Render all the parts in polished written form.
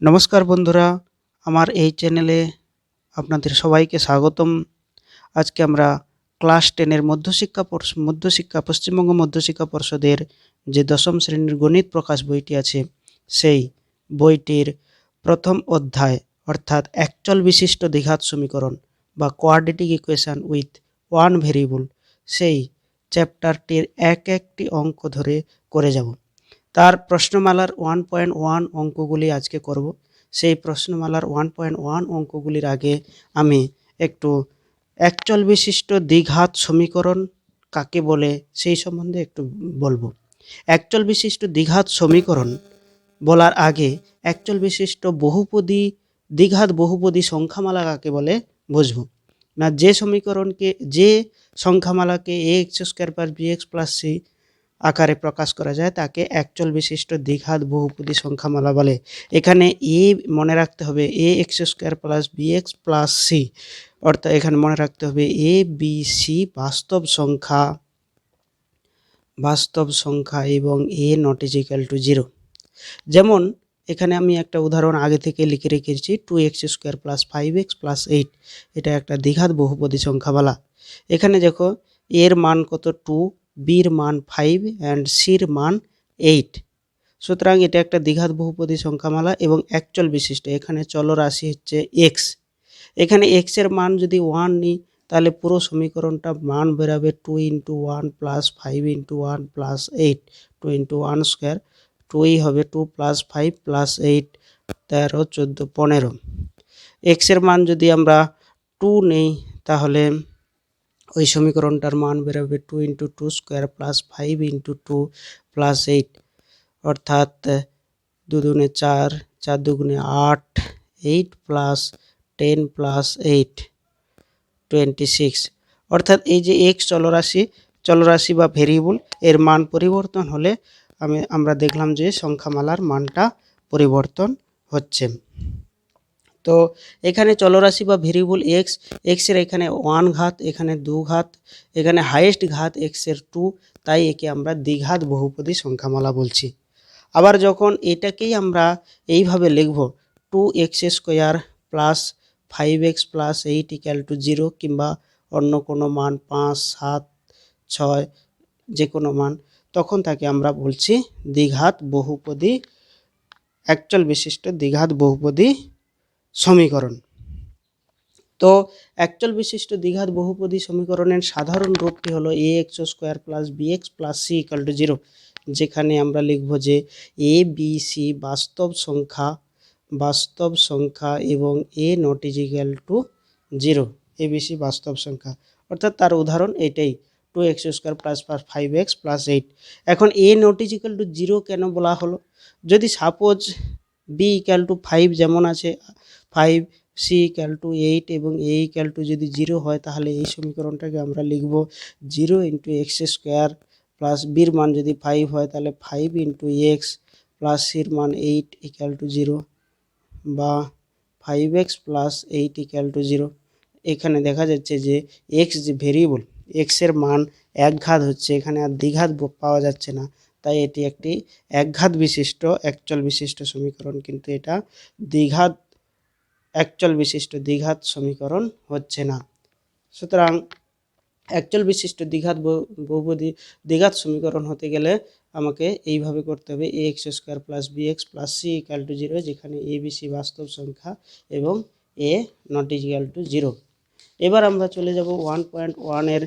নমস্কার বন্ধুরা, আমার এই চ্যানেলে আপনাদের সবাইকে স্বাগতম। আজকে আমরা ক্লাস 10 এর মধ্যশিক্ষা পশ্চিমবঙ্গ মধ্যশিক্ষা পর্ষদের যে দশম শ্রেণীর গণিত প্রকাশ বইটি আছে, সেই বইটির প্রথম অধ্যায় অর্থাৎ একচল বিশিষ্ট দ্বিঘাত সমীকরণ বা quadratic equation with one variable, সেই চ্যাপ্টারটির একটি অঙ্ক ধরে করে যাব। তার প্রশ্নমালার 1.1 অঙ্কগুলি আজকে করব। সেই প্রশ্নমালার 1.1 অঙ্কগুলির আগে আমি একটু একচল বিশিষ্ট দ্বিঘাত সমীকরণ কাকে বলে সেই সম্বন্ধে একটু বলবো। একচল বিশিষ্ট দ্বিঘাত সমীকরণ বলার আগে একচল বিশিষ্ট দ্বিঘাত বহুপদী সংখ্যামালা কাকে বলে বুঝবো। না, যে সংখ্যামালাকে ax² + bx + c আকারে প্রকাশ করা যায় তাকে একচল বিশিষ্ট দ্বিঘাত বহুপদী সংখ্যামালা বলে। এখানে মনে রাখতে হবে ax² + bx + c, অর্থাৎ এখানে মনে রাখতে হবে a b c বাস্তব সংখ্যা এবং a ≠ 0। যেমন এখানে আমি একটা উদাহরণ আগে থেকে লিখে রেখেছি, 2x² + 5x + 8, এটা একটা দ্বিঘাত বহুপদী সংখ্যামালা। এখানে দেখো এর মান কত 2, বির মান 5 অ্যান্ড সির মান 8। সুতরাং এটা একটা দ্বিঘাত বহুপদী সংখ্যামালা এবং একচল বিশিষ্ট। এখানে চলরাশি হচ্ছে এক্স। এখানে এক্স এর মান যদি 1 নিই তাহলে পুরো সমীকরণটা মান বেরাবে 2 × 1 + 5 × 1 + 8, 2 × 1², 2ই হবে 2 + 5 + 8, 13, 14, 15। এক্স এর মান যদি আমরা 2 নেই তাহলে ওই সমীকরণটার মান বেরোবে 2 × 2² + 5 × 2 + 8, অর্থাৎ 2 দুগুণে 4, 4 দুগুণে 8, 8 + 10 + 8, 26। অর্থাৎ এই যে এক্স চলরাশি বা ভেরিয়েবল, এর মান পরিবর্তন হলে আমরা দেখলাম যে সংখ্যামালার মানটা পরিবর্তন হচ্ছে। তো এখানে চলরাশি বা ভেরিয়েবল এক্স এর এখানে 1 ঘাত, এখানে 2 ঘাত, এখানে হাইয়েস্ট ঘাত এক্স এর 2, তাই একে আমরা দ্বিঘাত বহুপদী সংখ্যামালা বলছি। আবার যখন এটাকেই আমরা এইভাবে লিখব 2x² + 5x + 8 = 0, কিংবা অন্য কোনো মান 5, 7, 6 যে কোনো মান, তখন তাকে আমরা বলছি একচল বিশিষ্ট দ্বিঘাত বহুপদী সমীকরণ। তো একচল বিশিষ্ট দ্বিঘাত বহুপদী সমীকরণের সাধারণ রূপটি হলো ax² + bx + c = 0, যেখানে আমরা লিখব যে a b c বাস্তব সংখ্যা এবং a ≠ 0, a b c বাস্তব সংখ্যা। অর্থাৎ তার উদাহরণ এটাই, 2x² + 5x + 8। এখন a ≠ 0 কেন বলা হলো? যদি সাপোজ b = 5 যেমন আছে, 5, c = 8 এবং a = যদি 0 হয়, তাহলে এই সমীকরণটাকে আমরা লিখব 0 × x² + bর মান যদি 5 হয় তাহলে 5 × x + cর মান 8 = 0, বা 5x + 8 = 0। এখানে দেখা যাচ্ছে যে x যে ভেরিয়েবল, x এর মান একঘাত হচ্ছে, এখানে আর দ্বিঘাত পাওয়া যাচ্ছে না, তাই এটি একটি একঘাত বিশিষ্ট একচল বিশিষ্ট সমীকরণ, কিন্তু এটা একচল বিশিষ্ট দ্বিঘাত সমীকরণ হচ্ছে না। সুতরাং একচল বিশিষ্ট দ্বিঘাত সমীকরণ হতে গেলে আমাকে এইভাবে করতে হবে ax² + bx + c = 0, যেখানে a b c বাস্তব সংখ্যা এবং a ≠ 0। এবার আমরা চলে যাব 1.1 এর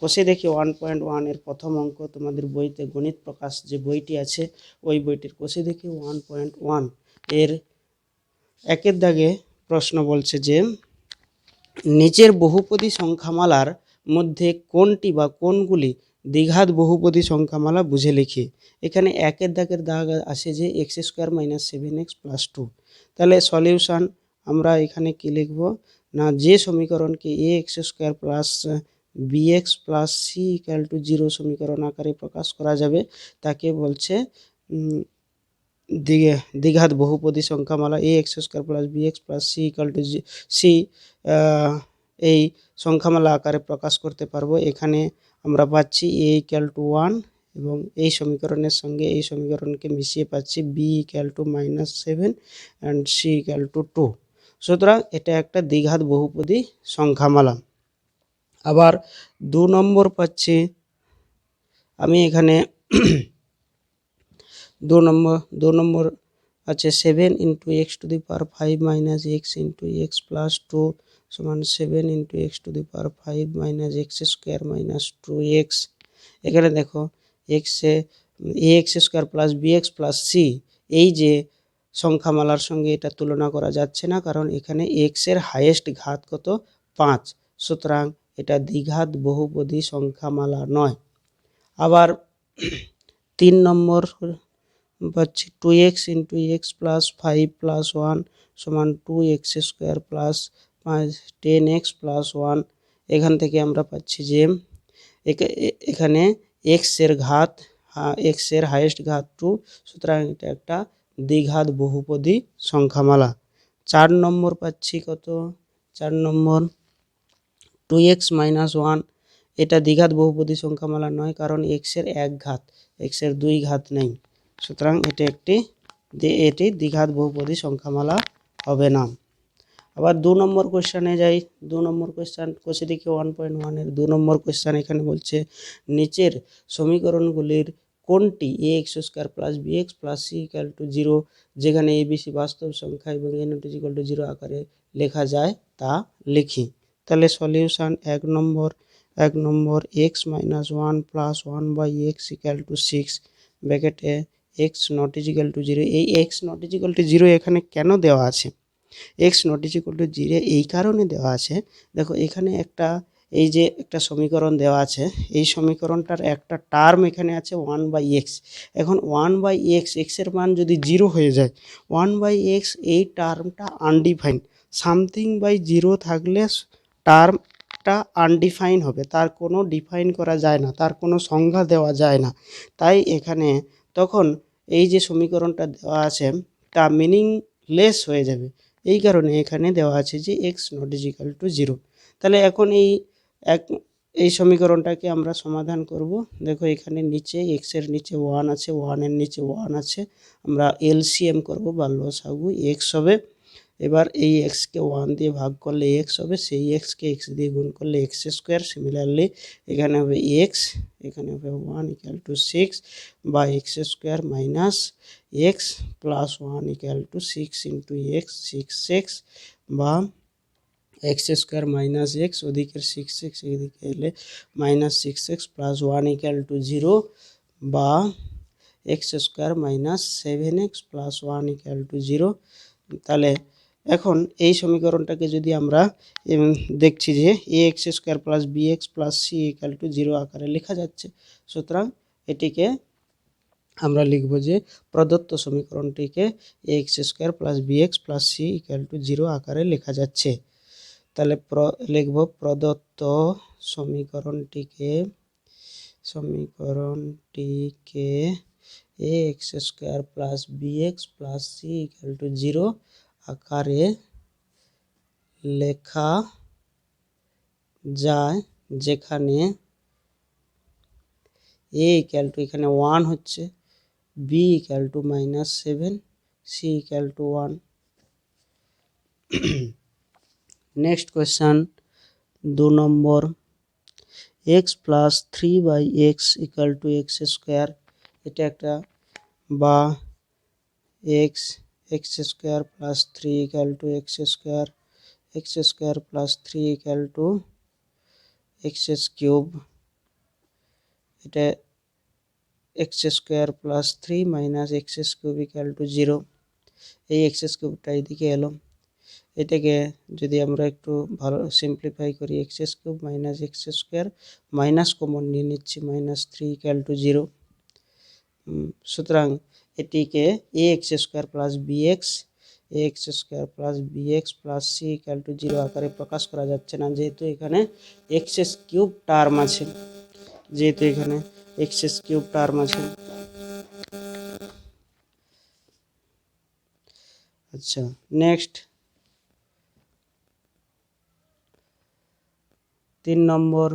কষে দেখি। 1.1 এর প্রথম অঙ্ক তোমাদের বইতে গণিত প্রকাশ যে বইটি আছে, ওই বইটির কষে দেখি 1.1 এর 1 দাগে প্রশ্ন বলছে যে নিচের বহুপদী সংখ্যামালার মধ্যে কোনটি বা কোনগুলি দ্বিঘাত বহুপদী সংখ্যামালা বুঝে লিখি। এখানে 1 দাগের দাগ আসে যে x² - 7x + 2। তাহলে সলিউশন আমরা এখানে কি লিখব না, যে সমীকরণকে ax² + bx + c = 0 সমীকরণ আকারে প্রকাশ করা যাবে তাকে বলছে দ্বিঘাত বহুপদী সংখ্যামালা। ax² + bx + c = এই সংখ্যামালা আকারে প্রকাশ করতে পারবো। এখানে আমরা পাচ্ছি a = 1, এবং এই সমীকরণের সঙ্গে এই সমীকরণকে মিশিয়ে পাচ্ছি b equal to -7 and c equal to 2। সুতরাং এটা একটা দ্বিঘাত বহুপদী সংখ্যামালা। আবার 2 নম্বর পাচ্ছি আমি এখানে 2 নম্বর আছে 7 into x to the power 5 minus x into x plus 2 সমান 7 into x to the power 5 minus x square minus 2x। এখানে দেখো এক্সে a x square plus b x plus c, এই যে সংখ্যামালার সঙ্গে এটা তুলনা করা যাচ্ছে না, কারণ এখানে এক্সের হাইয়েস্ট ঘাত কত 5, সুতরাং এটা দ্বিঘাত বহুপদী সংখ্যামালা নয়। আবার 3 নম্বর পাচ্ছি 2x into x plus 5 plus 1 সমান 2x square plus 10x plus 1। এখান থেকে আমরা পাচ্ছি যে এখানে এক্সের ঘাত এক্সের হাইয়েস্ট ঘাত 2, সুতরাং এটা একটা দ্বিঘাত বহুপদী সংখ্যামালা। 4 নম্বর পাচ্ছি কত 4 নম্বর 2x মাইনাস 1, এটা দ্বিঘাত বহুপদী সংখ্যামালা নয়, কারণ এক্সের এক ঘাত, এক্সের দুই ঘাত নেই, সুতরাং এটি দ্বিঘাত বহুপদী সংখ্যামালা হবে না। আবার 2 নম্বর কোশ্চেনে যাই। 2 নম্বর কোশ্চেন কোষিদিকে 1.1 এর 2 নম্বর কোশ্চেন এখানে বলছে নিচের সমীকরণগুলির কোনটি a x square plus b x plus c equal to 0, যেখানে এ বি সি বাস্তব সংখ্যা এবং এ নট ইকুয়াল টু 0 আকারে লেখা যায় তা লিখি। তাহলে solution 1 number x minus 1 plus 1 by x equal to 6 ব্র্যাকেটে এক্স নট ইকুয়াল টু 0। এই এক্স নট ইকুয়াল টু 0 এখানে কেন দেওয়া আছে? এক্স নট ইকুয়াল টু 0 এই কারণে দেওয়া আছে, দেখো এখানে এই যে একটা সমীকরণ দেওয়া আছে, এই সমীকরণটার একটা টার্ম এখানে আছে 1/x। এখন 1/x, এক্সের মান যদি 0 হয়ে যায়, 1/x এই টার্মটা আনডিফাইন। সামথিং বাই 0 থাকলে টার্মটা আনডিফাইন হবে, তার কোনো ডিফাইন করা যায় না, তার কোনো সংজ্ঞা দেওয়া যায় না। তাই এখানে তখন এই যে সমীকরণটা দেওয়া আছে তা মিনিংলেস হয়ে যাবে। এই কারণে এখানে দেওয়া আছে যে এক্স নট ইকুয়াল টু 0। তাহলে এখন এই সমীকরণটাকে আমরা সমাধান করব। দেখো এখানে নিচে এক্সের নিচে 1 আছে, 1 এর নিচে 1 আছে, আমরা এলসিএম করব বা লসাগু এক্স হবে। এবার এই এক্সকে 1 দিয়ে ভাগ করলে এক্স হবে, সেই এক্সকে এক্স দিয়ে গুণ করলে এক্স স্কোয়ার। সিমিলারলি এখানে হবে এক্স, এখানে হবে 1 ইকুয়াল টু 6 বা x square minus x plus 1 equal to 6 into x 6x বা এক্স স্কোয়ার মাইনাস এক্স, ওদিকের 6x এদিকে এলে minus 6x plus 1 equal to 0 বা x square minus 7x plus 1 equal to 0। তাহলে এখন এই সমীকরণটাকে যদি আমরা দেখছি যে a x square plus b x plus c equal to 0 আকারে লেখা যাচ্ছে, সুতরাং এটিকে আমরা লিখব যে প্রদত্ত সমীকরণটিকে a x square plus b x plus c equal to 0 আকারে লেখা যাচ্ছে। তাহলে লিখব প্রদত্ত সমীকরণটিকে a x square plus b x plus c equal to 0 আকারে লেখা যায়, যেখানে এ ইকুয়াল টু এখানে 1 হচ্ছে, b equal to -7, c equal to 1। Next question 2 number x plus 3/x equal to x square, এটা একটা, বা x square plus 3 equal to x square plus 3 equal to x cube, এটা x square plus 3 minus x cube equal to 0। এই x কিউবটা এদিকে এলো, এটাকে যদি আমরা একটু ভালো সিম্পলিফাই করি, x cube minus x square, minus common নিয়ে নিচ্ছি, -3 ইকুয়াল টু 0। সুতরাং এটিকে a x square plus b x plus c equal to 0 আকারে প্রকাশ করা যাচ্ছে না, যেহেতু এখানে এক্স কিউব টার্ম আছে, আচ্ছা next 3 number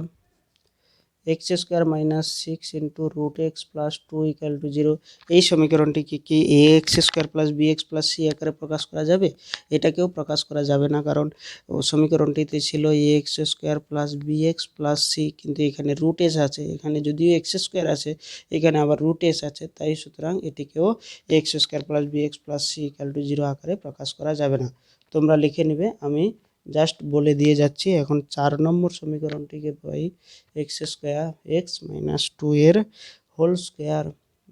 x square minus 6 into root x plus 2 equal to 0। এই সমীকরণটিকে কি a x square plus b x plus c আকারে প্রকাশ করা যাবে? এটাকেও প্রকাশ করা যাবে না, কারণ সমীকরণটিতে ছিল a x square plus b x plus c, কিন্তু এখানে রুট এস আছে, এখানে যদিও এক্স স্কোয়ার আছে এখানে আবার রুট এস আছে, তাই সুতরাং এটিকেও x square plus b x plus c equal to 0 আকারে প্রকাশ করা যাবে না। তোমরা লিখে নেবে, আমি জাস্ট বলে দিয়ে যাচ্ছি। এখন 4 নম্বর সমীকরণটিকে পাই এক্স স্কোয়ার এক্স মাইনাস 2 এর whole square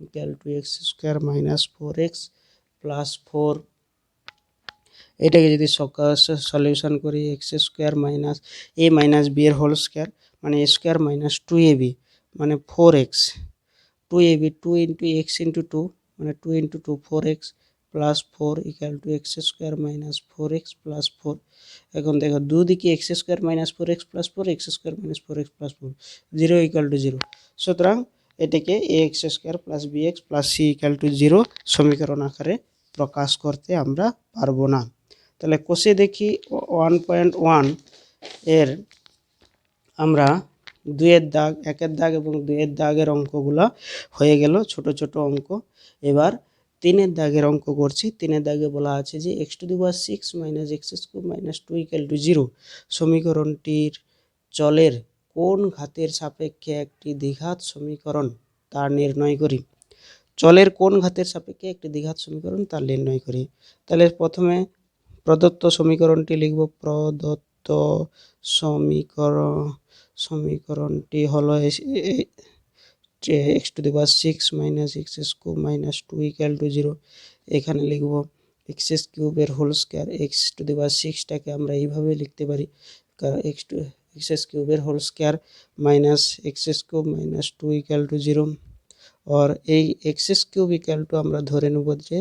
equal to x square minus 4x plus 4। এটাকে যদি সলিউশন করি x square minus a minus b এর হোল স্কোয়ার মানে এ স্কোয়ার মাইনাস 2ab মানে 4x, 2ab 2 into x into 2 মানে 2 into 2 4x plus 4 equal to x square minus 4x plus 4। এখন দেখো দুদিকে x square minus 4x plus 4 x square minus 4x plus 4 0 equal to 0। সুতরাং এটাকে a x square plus b x plus c equal to 0 সমীকরণ আকারে প্রকাশ করতে আমরা পারবো না। তাহলে কষে দেখি 1.1 এর আমরা 2-এর দাগ, 1-এর দাগ এবং 2-এর দাগের অঙ্কগুলো হয়ে গেল, ছোট ছোট অঙ্ক। এবার 3-এর দাগের অঙ্ক করছি। 3-এর দাগে বলা আছে যে x to the power 6 minus x square minus 2 equal to 0 সমীকরণটির চলের কোন ঘাতের সাপেক্ষে একটি দ্বিঘাত সমীকরণ তা নির্ণয় করি। চলের কোন ঘাতের সাপেক্ষে একটি দ্বিঘাত সমীকরণ তা নির্ণয় করি। তাহলে প্রথমে প্রদত্ত সমীকরণটি লিখব। প্রদত্ত সমীকরণটি হলো x to the power 6 minus x square minus 2 equal to 0। এখানে লিখব এক্স কিউবের whole square. X to the power 6টাকে আমরা এইভাবে লিখতে পারি, এক্স কিউবের whole square minus x square minus 2 equal to 0। और এই এক্স কিউব ইকুয়াল টু আমরা ধরে নেব যে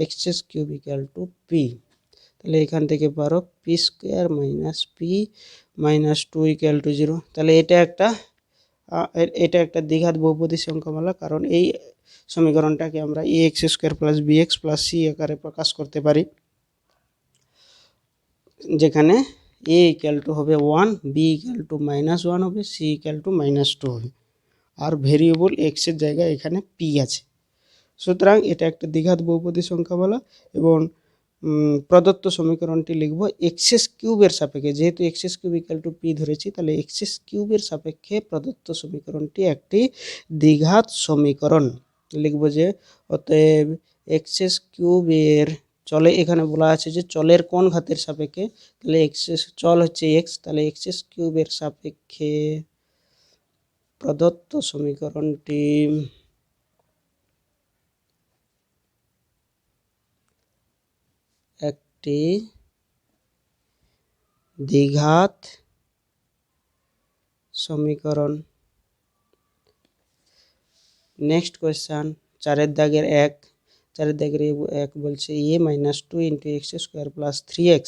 x cube equal two P. তাহলে এখান থেকে পারো P square minus P minus 2 equal to 0। তাহলে এটা একটা দ্বিঘাত বহুপদী সংখ্যামালা, কারণ এই সমীকরণটাকে আমরা a x square plus b x plus c আকারে প্রকাশ করতে পারি, যেখানে এ ইকুয়াল টু হবে 1, বি ইকুয়াল টু -1 হবে, সি ইকুয়াল টু -2 হবে, আর ভেরিয়েবল এক্স এর জায়গায় এখানে পি আছে। সুতরাং এটা একটা দ্বিঘাত বহুপদী সংখ্যামালা এবং প্রদত্ত সমীকরণটি লিখব এক্স কিউবের সাপেক্ষে। যেহেতু x cube equal two P ধরেছি, তাহলে এক্স কিউবের সাপেক্ষে প্রদত্ত সমীকরণটি একটি দ্বিঘাত সমীকরণ। লিখব যে অতএব এক্স কিউবের চলে, এখানে বলা আছে যে চলের কোন ঘাতের সাপেক্ষে, তাহলে চল হচ্ছে এক্স, তাহলে এক্স কিউবের সাপেক্ষে প্রদত্ত সমীকরণটি একটি দ্বিঘাত সমীকরণ। নেক্সট কোয়েশ্চান 4-এর দাগের 1 বলছে a minus 2 into x square plus 3x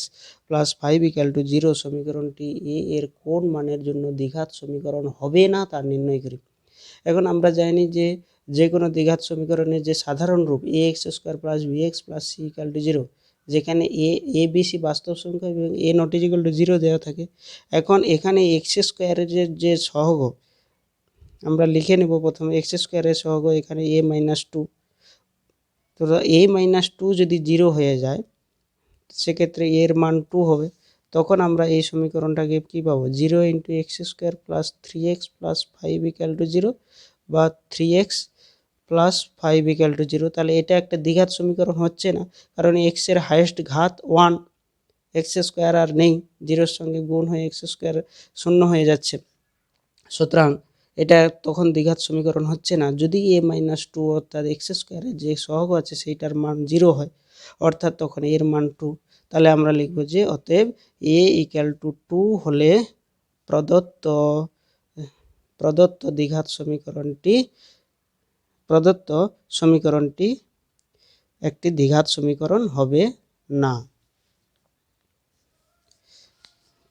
plus 5 equal to 0 সমীকরণটি এ এর কোন মানের জন্য দ্বিঘাত সমীকরণ হবে না তা নির্ণয় করি। এখন আমরা জানি যে কোনো দ্বিঘাত সমীকরণের যে সাধারণ রূপ a x square plus b x plus c equal to 0, যেখানে এ বি সি বাস্তব সংখ্যা এবং এ নট ইকুয়াল টু 0 দেওয়া থাকে। এখন এখানে এক্স স্কোয়ারের যে সহগ আমরা লিখে নেব। প্রথমে এক্স স্কোয়ারের সহগ এখানে এ মাইনাস 2, তো এ মাইনাস 2 যদি 0 হয়ে যায় সেক্ষেত্রে এর মান 2 হবে। তখন আমরা এই সমীকরণটাকে কী পাবো, 0 into x square plus 3x plus 5 equal to 0 বা 3x প্লাস 5 ইকুয়াল টু 0। তাহলে এটা একটা দ্বিঘাত সমীকরণ হচ্ছে না, কারণ এক্সের হাইয়েস্ট ঘাত 1, এক্স স্কোয়ার আর নেই, 0-এর সঙ্গে গুণ হয়ে এক্স স্কোয়ার 0 হয়ে যাচ্ছে। সুতরাং এটা তখন দ্বিঘাত সমীকরণ হচ্ছে না। যদি এ মাইনাস 2 অর্থাৎ এক্স স্কোয়ারের যে সহগ আছে সেইটার মান 0 হয়, অর্থাৎ তখন এর মান 2, তাহলে আমরা লিখব যে অতএব এ ইকুয়াল টু 2 হলে প্রদত্ত দ্বিঘাত সমীকরণটি একটি দ্বিঘাত সমীকরণ হবে না।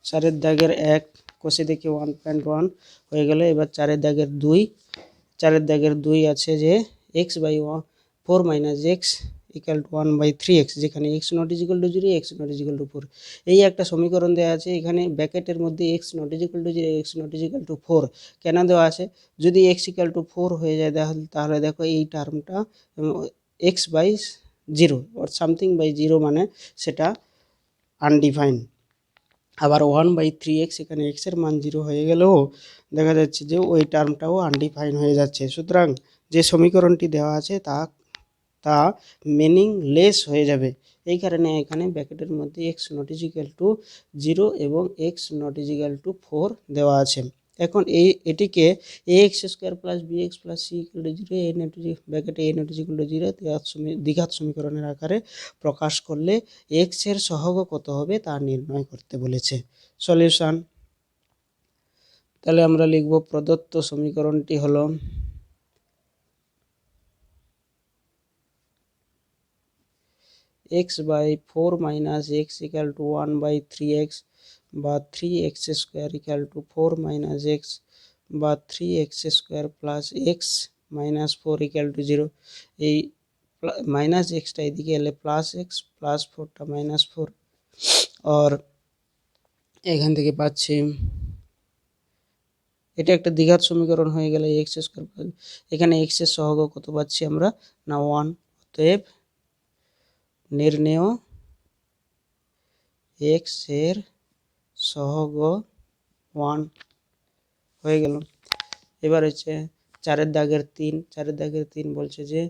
4-এর দাগের 1 কষে দেখি 1.1 হয়ে গেল। এবার 4-এর দাগের 2 আছে যে x by 4 minus x equal to 1/3x, যেখানে x not is equal to 0, x not is equal to 4। এই একটা সমীকরণ দেওয়া আছে, এখানে ব্র্যাকেটের মধ্যে x not is equal to 0, x not is equal to 4 কেন দেওয়া আছে? যদি x ইকুয়াল টু 4 হয়ে যায় তাহলে দেখো এই টার্মটা x by 0 or something by 0 মানে সেটা আনডিফাইন। আবার 1/3x, এখানে x এর মান 0 হয়ে গেলেও দেখা যাচ্ছে যে ওই টার্মটাও আনডিফাইন হয়ে যাচ্ছে। সুতরাং যে সমীকরণটি দেওয়া আছে তা মিনিংলেস হয়ে যাবে। এই কারণে এখানে ব্র্যাকেটের মধ্যে x not is equal to 0 এবং x not is equal to 4 দেওয়া আছে। এখন এটিকে ax square plus bx plus c equal to 0, ব্র্যাকেটে a not is equal to 0 দ্বিঘাত সমীকরণের আকারে প্রকাশ করলে x এর সহগ কত হবে তা নির্ণয় করতে বলেছে। সলিউশন, তাহলে আমরা লিখব প্রদত্ত সমীকরণটি হলো x বাই 4 minus x equal to 1/3x বা 3x square equal to 4 minus x বা 3x square plus x minus 4 equal to 0। এই মাইনাস এক্সটা এদিকে এলে প্লাস এক্স, প্লাস 4টা মাইনাস 4, আর এখান থেকে পাচ্ছি এটা একটা দ্বিঘাত সমীকরণ হয়ে গেলে এক্স স্কোয়ার, এখানে এক্স এর সহগ কত পাচ্ছি আমরা না 1। অতএব নির্ণেয় এক্স এর সহগ 1 হয়ে গেল। এবার হচ্ছে 4 দাগের 3 বলছে যে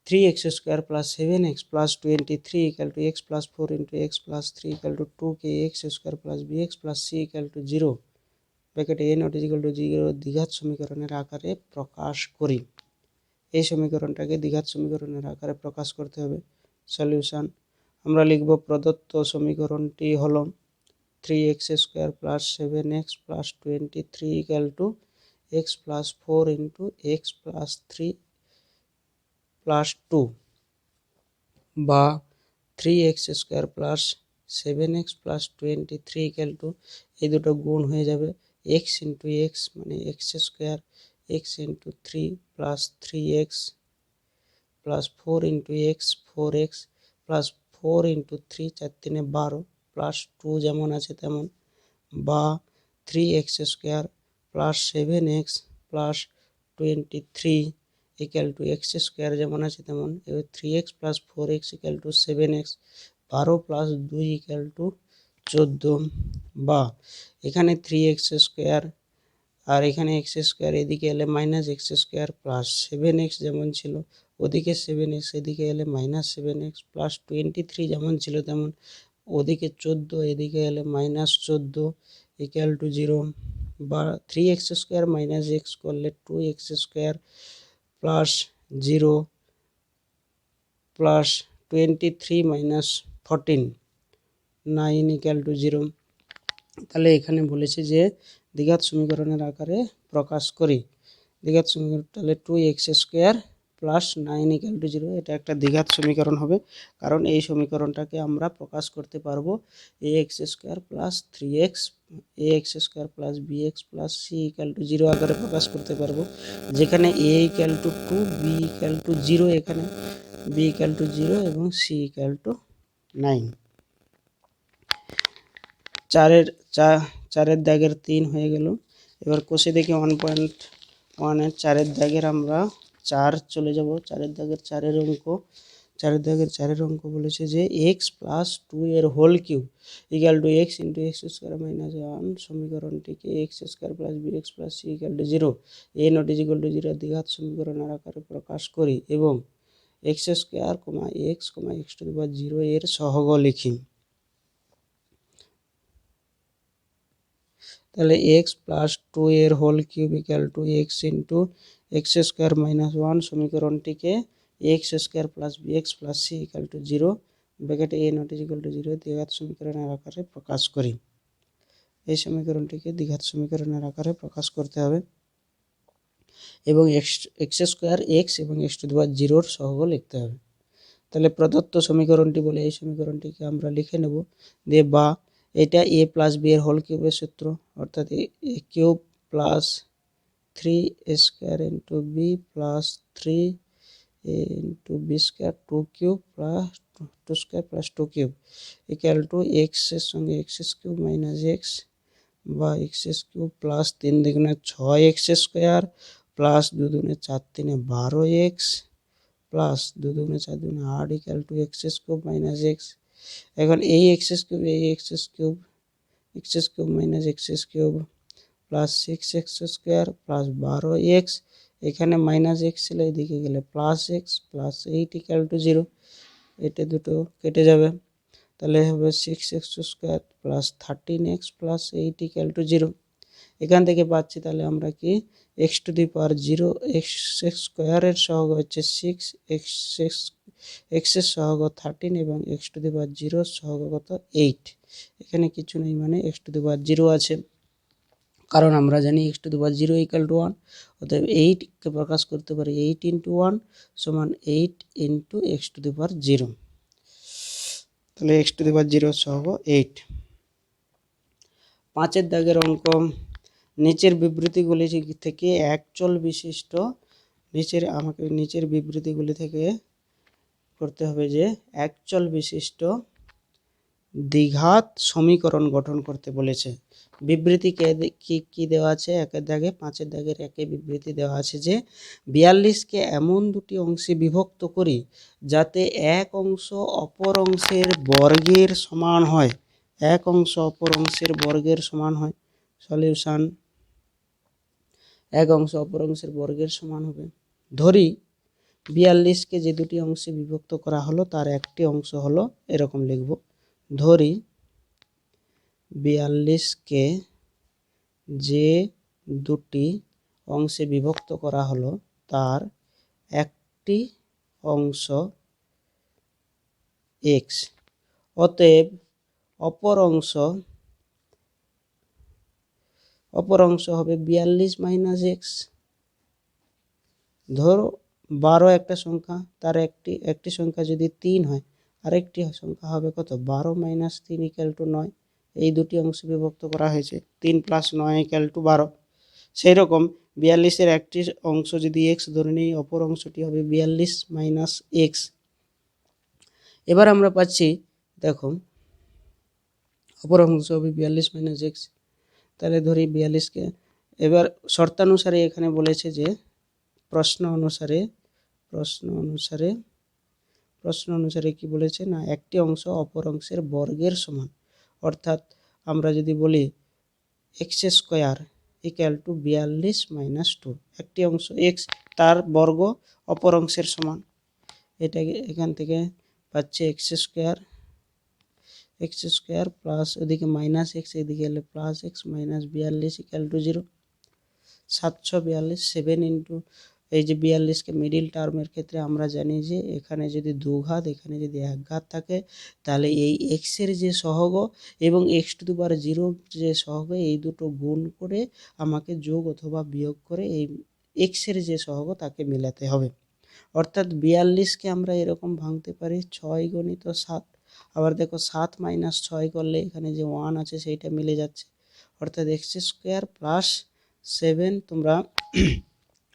3x square plus 7x plus 23 equal to x plus 4 into x plus 3 equal to 2 x square plus bx plus c equal to 0, ব্র্যাকেটে a not is equal to 0 দ্বিঘাত সমীকরণের আকারে প্রকাশ করি। এই সমীকরণটাকে দ্বিঘাত সমীকরণের আকারে প্রকাশ করতে হবে। সলিউশন, আমরা লিখব প্রদত্ত সমীকরণটি হলো 3x square plus 7x plus 23 equal to x plus 4 into x plus 3 plus 2 বা 3x square plus 7x plus 23 equal to, এই দুটো গুণ হয়ে যাবে x ইন্টু এক্স মানে x square, x into 3 plus 3x plus 4 into x 4x plus 4 into 3 4 3 12 plus 2 যেমন আছে তেমন, বা 3x square plus 7x plus 23 equal to x square যেমন আছে তেমন। এবার 3x plus 4x equal to 7x, 12 plus 2 equal two 14, বা এখানে 3x স্কোয়ার আর এখানে এক্স স্কোয়ার, এদিকে এলে minus x square plus 7x যেমন ছিল, ওদিকে 7x এদিকে এলে মাইনাস 7x প্লাস 23 যেমন ছিল তেমন, ওদিকে 14 এদিকে এলে মাইনাস 14 ইকুয়াল টু 0, বা 3x স্কোয়ার মাইনাস x করলে 2x square plus 0 plus 23 minus 14 9 equal to 0। তাহলে এখানে বলেছে যে দ্বিঘাত সমীকরণের আকারে প্রকাশ করি। দ্বিঘাত সমীকরণ তাহলে 2x square plus 9 equal to 0, এটা একটা দ্বিঘাত সমীকরণ হবে, কারণ এই সমীকরণটাকে আমরা প্রকাশ করতে পারবো ax square plus 3x ax square plus bx plus c equal to 0 আকারে প্রকাশ করতে পারবো, যেখানে a equal to 2, b equal to 0, এখানে b ইকুয়াল টু 0 এবং c ইকুয়াল টু 9। চারের দাগের 3 হয়ে গেল। এবার কষে দেখি 1.1 এর 4 দাগের আমরা 4 চলে যাব। 4 দাগের 4 অঙ্ক বলেছে যে x প্লাস 2 এর whole cube equal to x into x square minus 1, সমীকরণটিকে x square plus bx plus c equal to 0 a not is equal to 0 দ্বিঘাত সমীকরণের আকারে প্রকাশ করি এবং x square x to the power 0 এর সহগ লিখি। তাহলে x প্লাস 2 এর whole cube equal to x into x square minus 1, সমীকরণটিকে x square plus bx plus c equal to 0 ব্র্যাকেটে a not is equal to 0 দ্বিঘাত সমীকরণের আকারে প্রকাশ করি। এই সমীকরণটিকে দ্বিঘাত সমীকরণের আকারে প্রকাশ করতে হবে এবং এক্স স্কোয়ার x এবং x টু দি পাওয়ার 0 এর সহগ লিখতে হবে। তাহলে প্রদত্ত সমীকরণটি বলে এই সমীকরণটিকে আমরা লিখে নেব দিয়ে, বা এটা a প্লাস বি এর হোল কিউবের সূত্র, অর্থাৎ a cube plus 3 square into b plus 3 a into b square 2 cube plus 2 square plus 2 cube equal to x এর সঙ্গে এক্স কিউব মাইনাস এক্স বা এক্স কিউব প্লাস 3 দুগুণে 6 এক্স স্কোয়ার প্লাস 2 দুগুণে 4 3 12 x plus 2 দুগুণে 4 দুগুণে 8 equal to x cube minus x. এখন এই x cube minus x cube plus 6x square plus 12x, এখানে মাইনাস এক্স ছিল এদিকে গেলে plus x plus 8 equal to 0, এটা দুটো কেটে যাবে, তাহলে হবে 6x square plus 13x plus 8 equal to 0। এখান থেকে পাচ্ছি তাহলে আমরা কি x to the power 0 x স্কোয়ারের সহগ হচ্ছে 6, এক্সের সহগ 13 এবং এক্স টু দি পাওয়ার 0 সহগ কত 8। এখানে কিছু নেই মানে এক্স টু দি পাওয়ার 0 আছে, কারণ আমরা জানি x to the power 0 equal to 1, অতএব 8কে প্রকাশ করতে পারি 8 ইন্টু 1 সমান 8 into x to the power 0, তাহলে এক্স টু দি পাওয়ার 0 সহগ 8। 5 দাগের অঙ্ক, নিচের বিবৃতিগুলি থেকে একচল বিশিষ্ট নিচের বিবৃতিগুলি থেকে করতে হবে যে একচল বিশিষ্ট দ্বিঘাত সমীকরণ গঠন করতে বলেছে। বিবৃতি কি দেওয়া আছে? 1 দাগে 5 দাগের একে বিবৃতি দেওয়া আছে যে 42কে এমন দুটি অংশে বিভক্ত করি যাতে এক অংশ অপর অংশের বর্গের সমান হয়, এক অংশ অপর অংশের বর্গের সমান হয়। সলিউশন, এক অংশ অপর অংশের বর্গের সমান হবে। ধরি 42কে যে দুটি অংশে বিভক্ত করা হলো তার একটি অংশ হলো, এরকম লিখব, ধরি 42কে যে দুটি অংশে বিভক্ত করা হলো তার একটি অংশ x, অতএব অপর অংশ হবে 42 মাইনাস এক্স। ধরো 12 একটা সংখ্যা, তার একটি সংখ্যা যদি 3 হয়, আরেকটি সংখ্যা হবে কত 12 মাইনাস 3 ইকুয়াল টু 9। এই দুটি অংশে বিভক্ত করা হয়েছে, 3 প্লাস 9 ইকুয়াল টু 12। সেই রকম 42-এর একটি অংশ যদি এক্স ধরে নিই, অপর অংশটি হবে 42 মাইনাস এক্স। এবার আমরা পাচ্ছি, দেখো অপর অংশ হবে 42 মাইনাস এক্স, তাহলে ধরি 42কে, এবার শর্তানুসারে এখানে বলেছে যে প্রশ্ন অনুসারে কি বলেছে না, একটি অংশ অপর অংশের বর্গের সমান, অর্থাৎ আমরা যদি বলি x square equal to 42 minus 2, একটি অংশ এক্স তার বর্গ অপর অংশের সমান, এটাকে এখান থেকে পাচ্ছে এক্স স্কোয়ার প্লাস ওদিকে মাইনাস এক্স, এদিকে এলে plus x minus 42 equal to 0। 742, 7 into এই যে 42কে মিডিল টার্মের ক্ষেত্রে আমরা জানি যে এখানে যদি দুঘাত এখানে যদি এক ঘাত থাকে, তাহলে এই এক্সের যে সহগ এবং এক্স টু দি পাওয়ার 0 যে সহগ, এই দুটো গুণ করে আমাকে যোগ অথবা বিয়োগ করে এই এক্সের যে সহগ তাকে মেলাতে হবে। অর্থাৎ 42কে আমরা এরকম ভাঙতে পারি 6 গুণিত 7, আবার দেখো 7 মাইনাস 6 করলে এখানে যে 1 আছে সেইটা মিলে যাচ্ছে, অর্থাৎ এক্স স্কোয়ার প্লাস 7। তোমরা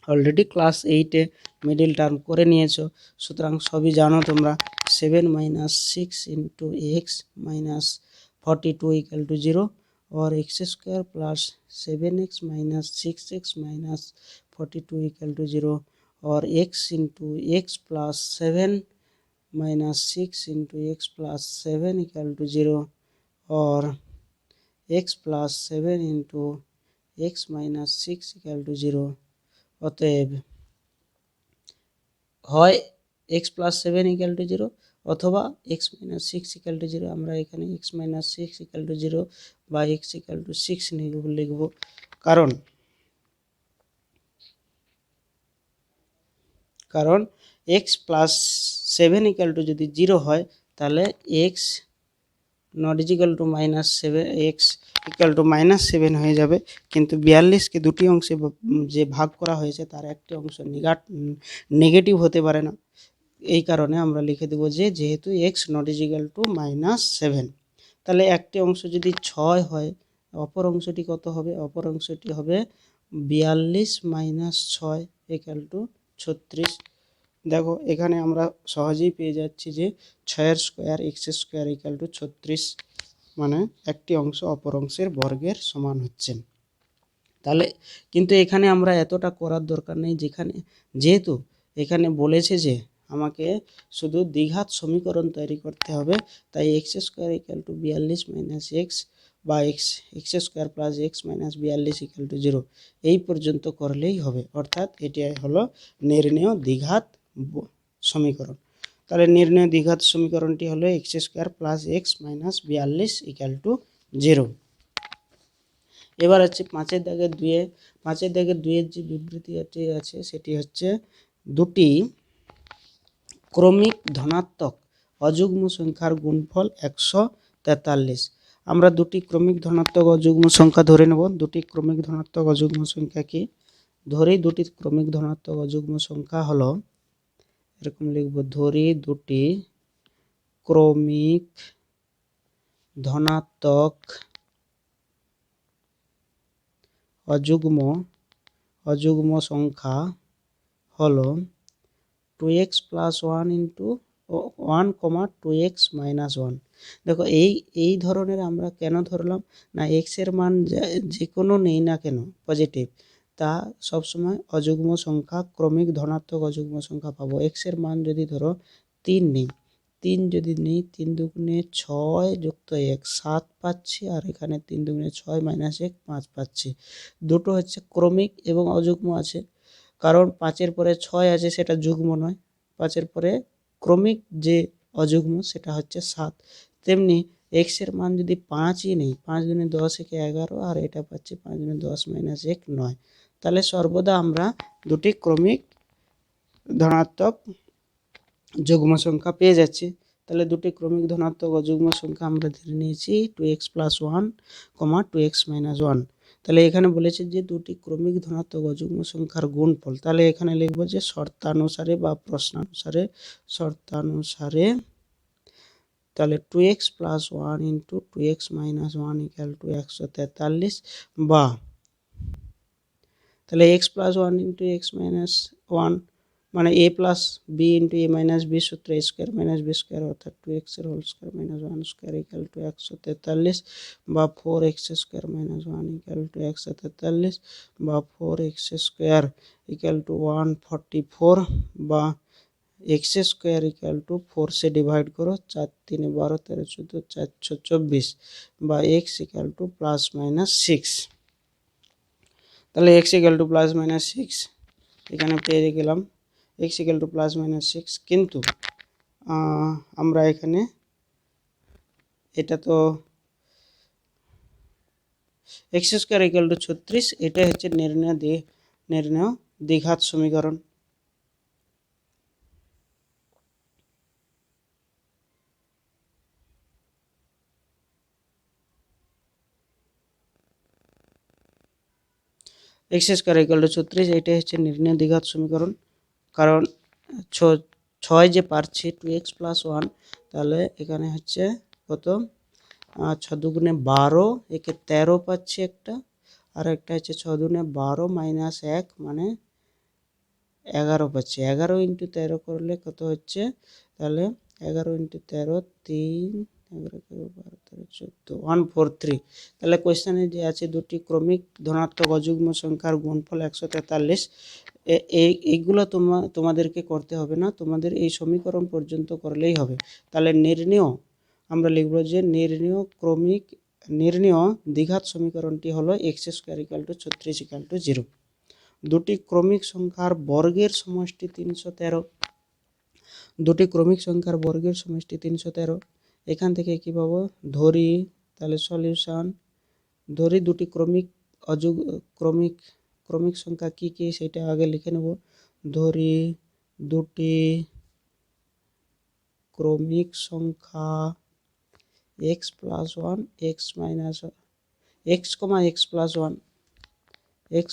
অলরেডি ক্লাস 8-এ মিডিল টার্ম করে নিয়েছো, সুতরাং সবই জানো তোমরা। 7 minus 6 into x minus 42 equal to 0, और x square plus 7x minus 6x minus 42 equal to 0, और x into x plus 7 minus 6 into x plus 7 equal to 0, और x plus 7 into x minus 6 equal to 0। অতএব হয় x plus 7 equal to 0 অথবা x minus 6 equal to 0। আমরা এখানে x minus 6 equal to 0 বা x equal to 6 লিখব, কারণ x plus 7 equal to যদি 0 হয় তাহলে x not equal to minus 7, x equal two minus 7 হয়ে যাবে। কিন্তু 42কে দুটি অংশে যে ভাগ করা হয়েছে তার একটি অংশ নেগেটিভ হতে পারে না, এই কারণে আমরা লিখে দেবো যে যেহেতু x not equal to minus 7, তাহলে একটি অংশ যদি 6 হয় অপর অংশটি কত হবে? অপর অংশটি হবে 42 মাইনাস 6 ইকুয়াল টু 36, দেখো এখানে আমরা সহজেই পেয়ে যাচ্ছি যে 6 square x square equal two 36, মানে একটি অংশ অপর অংশের বর্গের সমান হচ্ছে। তাহলে কিন্তু এখানে আমরা এতটা করার দরকার নেই, যেহেতু এখানে বলেছে যে আমাকে শুধু দ্বিঘাত সমীকরণ তৈরি করতে হবে, তাই x square equal to 42 minus x বা x square plus x minus 42 equal to 0 এই পর্যন্ত করলেই হবে। অর্থাৎ এটি হলো নির্ণেয় দ্বিঘাত সমীকরণ। তাহলে নির্ণেয় দ্বিঘাত সমীকরণটি হলো x square plus x minus 42 equal to 0। এবার হচ্ছে 5-এর দাগের 2-এর যে বিবৃতিটি আছে সেটি হচ্ছে দুটি ক্রমিক ধনাত্মক অযুগ্ম সংখ্যার গুণফল 143। আমরা দুটি ক্রমিক ধনাত্মক অযুগ্ম সংখ্যা ধরে নেব। দুটি ক্রমিক ধনাত্মক অযুগ্ম সংখ্যা কি ধরি? দুটি ক্রমিক ধনাত্মক অযুগ্ম সংখ্যা হলো, এরকম লিখব, ধরি দুটি ক্রমিক ধনাত্মক অযুগ্ম সংখ্যা হলো 2x plus 1 into 1, 2x minus 1। দেখো এই ধরনের আমরা কেন ধরলাম না, এক্স এর মান যে কোনো নেই না কেন পজিটিভ, তা সবসময় অযুগ্ম সংখ্যা, ক্রমিক ধনাত্মক অযুগ্ম সংখ্যা পাবো। এক্স এর মান যদি ধরো 3 নেই, 3 যদি নেই, 3 দুগুণে 6 যুক্ত 1 7 পাচ্ছি, আর এখানে 3 দুগুণে 6 মাইনাস 1 5 পাচ্ছি। দুটো হচ্ছে ক্রমিক এবং অযুগ্ম আছে, কারণ 5-এর পরে 6 আছে, সেটা যুগ্ম নয়। 5-এর পরে ক্রমিক যে অযুগ্ম সেটা হচ্ছে 7। তেমনি এক্স এর মান যদি 5ই নেই, 5 দুগুণে 10 একে 11, আর এটা পাচ্ছি 5 দুগুণে 10 মাইনাস 1 9। তাহলে সর্বদা আমরা দুটি ক্রমিক ধনাত্মক যুগ্ম সংখ্যা পেয়ে যাচ্ছি। তাহলে দুটি ক্রমিক ধনাত্মক অযুগ্ম সংখ্যা আমরা ধরে নিয়েছি 2x প্লাস 1, 2x মাইনাস 1। তাহলে এখানে বলেছে যে দুটি ক্রমিক ধনাত্মক অযুগ্ম সংখ্যার গুণফল। তাহলে এখানে লিখব যে শর্তানুসারে বা শর্তানুসারে তাহলে 2x plus 1 into 2x minus 1 equal to 143, বা তাহলে x plus 1 into x minus 1 মানে a plus b into a minus b সূত্র a square minus b square, অর্থাৎ 2x এর whole square minus 1 square equal to 143, বা 4x square minus 1 equal to 143, বা 4x square equal two 144, বা x square equal to 4 से divide करो, 4 3 12 13 14 424, বা x equal two plus minus 6। তাহলে x equal two plus minus 6 এখানে পেয়ে গেলাম, x equal two plus minus 6। কিন্তু আমরা এখানে এটা তো x স্কোয়ার ইকুয়াল টু 36, এটা হচ্ছে নির্ণেয় দ্বিঘাত সমীকরণ। x স্কোয়ার ইকুয়াল টু 36, এটাই হচ্ছে নির্ণেয় দ্বিঘাত সমীকরণ। কারণ 6 যে পারছি 2x প্লাস 1, তাহলে এখানে হচ্ছে কত, 6 দুগুণে 12, একে 13 পাচ্ছি একটা, আর একটা হচ্ছে 6 দুগুণে 12 মাইনাস 1 মানে 11 পাচ্ছি। 11 ইন্টু 13 করলে কত হচ্ছে, তাহলে 11 ইন্টু 13 3 11 12 13 14 143। তাহলে কোয়েশ্চেনে যে আছে দুটি ক্রমিক ধনাত্মক অযুগ্ম সংখ্যার গুণফল 143, এইগুলো তোমাদেরকে করতে হবে না, তোমাদের এই সমীকরণ পর্যন্ত করলেই হবে। তাহলে আমরা লিখব যে নির্ণেয় দ্বিঘাত সমীকরণটি হলো x square equal two 36 equal to 0। দুটি ক্রমিক সংখ্যার বর্গের সমষ্টি 313। দুটি ক্রমিক সংখ্যার বর্গের সমষ্টি 313। এখান থেকে কি পাবো, ধরি, তাহলে সলিউশন, ধরি দুটি ক্রমিক সংখ্যা কি কি সেটা আগে লিখে নেব। ধরি দুটি ক্রমিক সংখ্যা x plus 1 x minus x, x plus 1 x,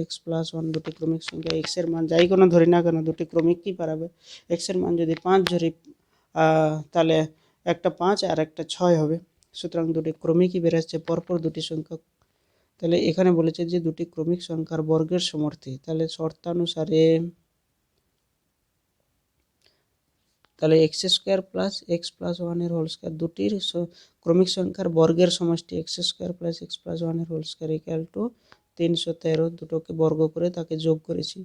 x plus 1 দুটি ক্রমিক সংখ্যা। x এর মান যাই কোনো ধরি না কেন, দুটি ক্রমিক কি পারাবে, x এর মান যদি 5 ধরি তাহলে একটা 5 আর একটা 6 হবে, সুতরাং দুটি ক্রমিকই বেরোচ্ছে পরপর দুটি সংখ্যা। তাহলে এখানে বলেছে যে দুটি ক্রমিক সংখ্যার বর্গের সমষ্টি, তাহলে শর্তানুসারে তাহলে x square plus x plus ওয়ানের হোল স্কোয়ার দুটির ক্রমিক সংখ্যার বর্গের সমষ্টি x square plus x plus ওয়ানের হোল স্কোয়ার ইকুয়াল টু 313, দুটোকে বর্গ করে তাকে যোগ করেছি,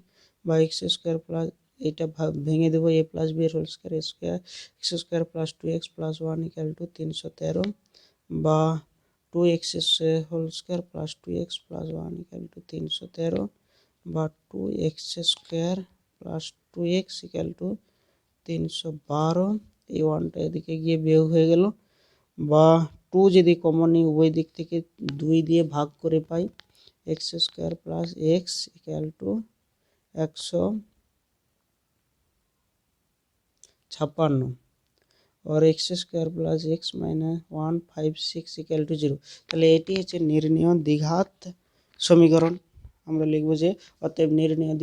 বা এক্স স্কোয়ার প্লাস এইটা ভেঙে দেবো এ প্লাস বি এর whole square x square plus 2x plus 1 equal to 313, বা 2x whole square plus 2x plus 1 equal to 313, বা 2x square plus 2x equal to 312, এই ওয়ানটা এদিকে গিয়ে বিয়োগ হয়ে গেল, বা 2 যদি কমন নিই উভয় দিক থেকে 2 দিয়ে ভাগ করে পাই x square plus x equal to 156, और x square plus x minus 156 equal to 0। তাহলে এটি হচ্ছে নির্ণেয় দ্বিঘাত সমীকরণ। আমরা লিখব যে অতএব নির্ণেয়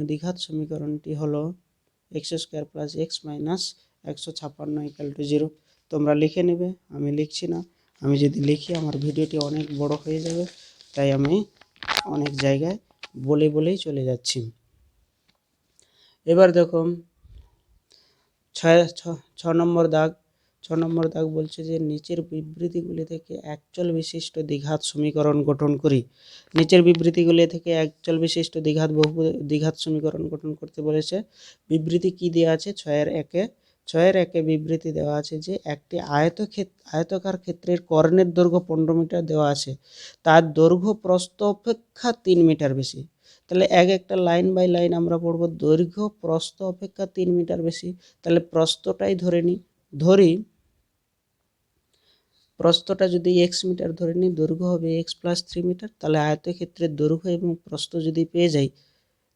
দ্বিঘাত সমীকরণটি হলো x square plus x minus 156 equal to 0। তোমরা লিখে নেবে, আমি লিখছি না। আমি যদি লিখি আমার ভিডিওটি অনেক বড় হয়ে যাবে, তাই আমি অনেক জায়গায় বলেই চলে যাচ্ছি। এবার দেখো 6 নম্বর দাগ বলছে যে নিচের বিবৃতিগুলি থেকে একচল বিশিষ্ট দ্বিঘাত সমীকরণ গঠন করি। নিচের বিবৃতিগুলি থেকে একচল বিশিষ্ট দ্বিঘাত সমীকরণ গঠন করতে বলেছে। বিবৃতি কি দেওয়া আছে? 6-এর 1 বিবৃতি দেওয়া আছে যে একটি আয়তকার ক্ষেত্রের কর্ণের দৈর্ঘ্য 15 মিটার দেওয়া আছে, তার দৈর্ঘ্য প্রস্থ অপেক্ষা 3 মিটার বেশি। তাহলে একটা লাইন বাই লাইন আমরা পড়বো, দৈর্ঘ্য প্রস্থ অপেক্ষা 3 মিটার বেশি। তাহলে প্রস্থটাই ধরি প্রস্থটা যদি এক্স মিটার ধরে নিই, দৈর্ঘ্য হবে এক্স প্লাস 3 মিটার। তাহলে আয়তক্ষেত্রের দৈর্ঘ্য এবং প্রস্থ যদি পেয়ে যাই,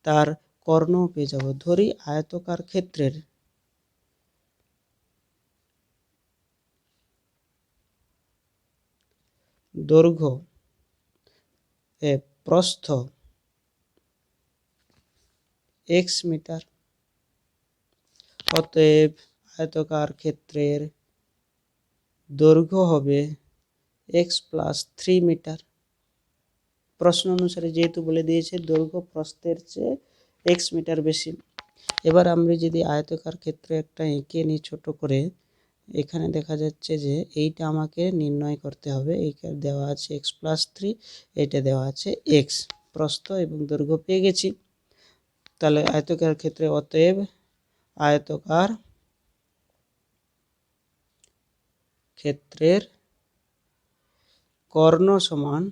তার কর্ণও পেয়ে যাব। ধরি আয়তকার ক্ষেত্রের দৈর্ঘ্য প্রস্থ এক্স মিটার, অতএব আয়তকার ক্ষেত্রের দৈর্ঘ্য হবে এক্স প্লাস 3 মিটার। প্রশ্ন অনুসারে যেহেতু বলে দিয়েছে দৈর্ঘ্য প্রস্থের চেয়ে এক্স মিটার বেশি। এবার আমরা যদি আয়তকার ক্ষেত্রে একটা এঁকে নিই ছোট করে, এখানে দেখা যাচ্ছে যে এইটা আমাকে নির্ণয় করতে হবে। এইটা দেওয়া আছে এক্স প্লাস 3, এইটা দেওয়া আছে এক্স। প্রস্থ এবং দৈর্ঘ্য পেয়ে গেছি। তাহলে আয়তকার ক্ষেত্রে অতএব আয়তকার ক্ষেত্রের কর্ণ সমান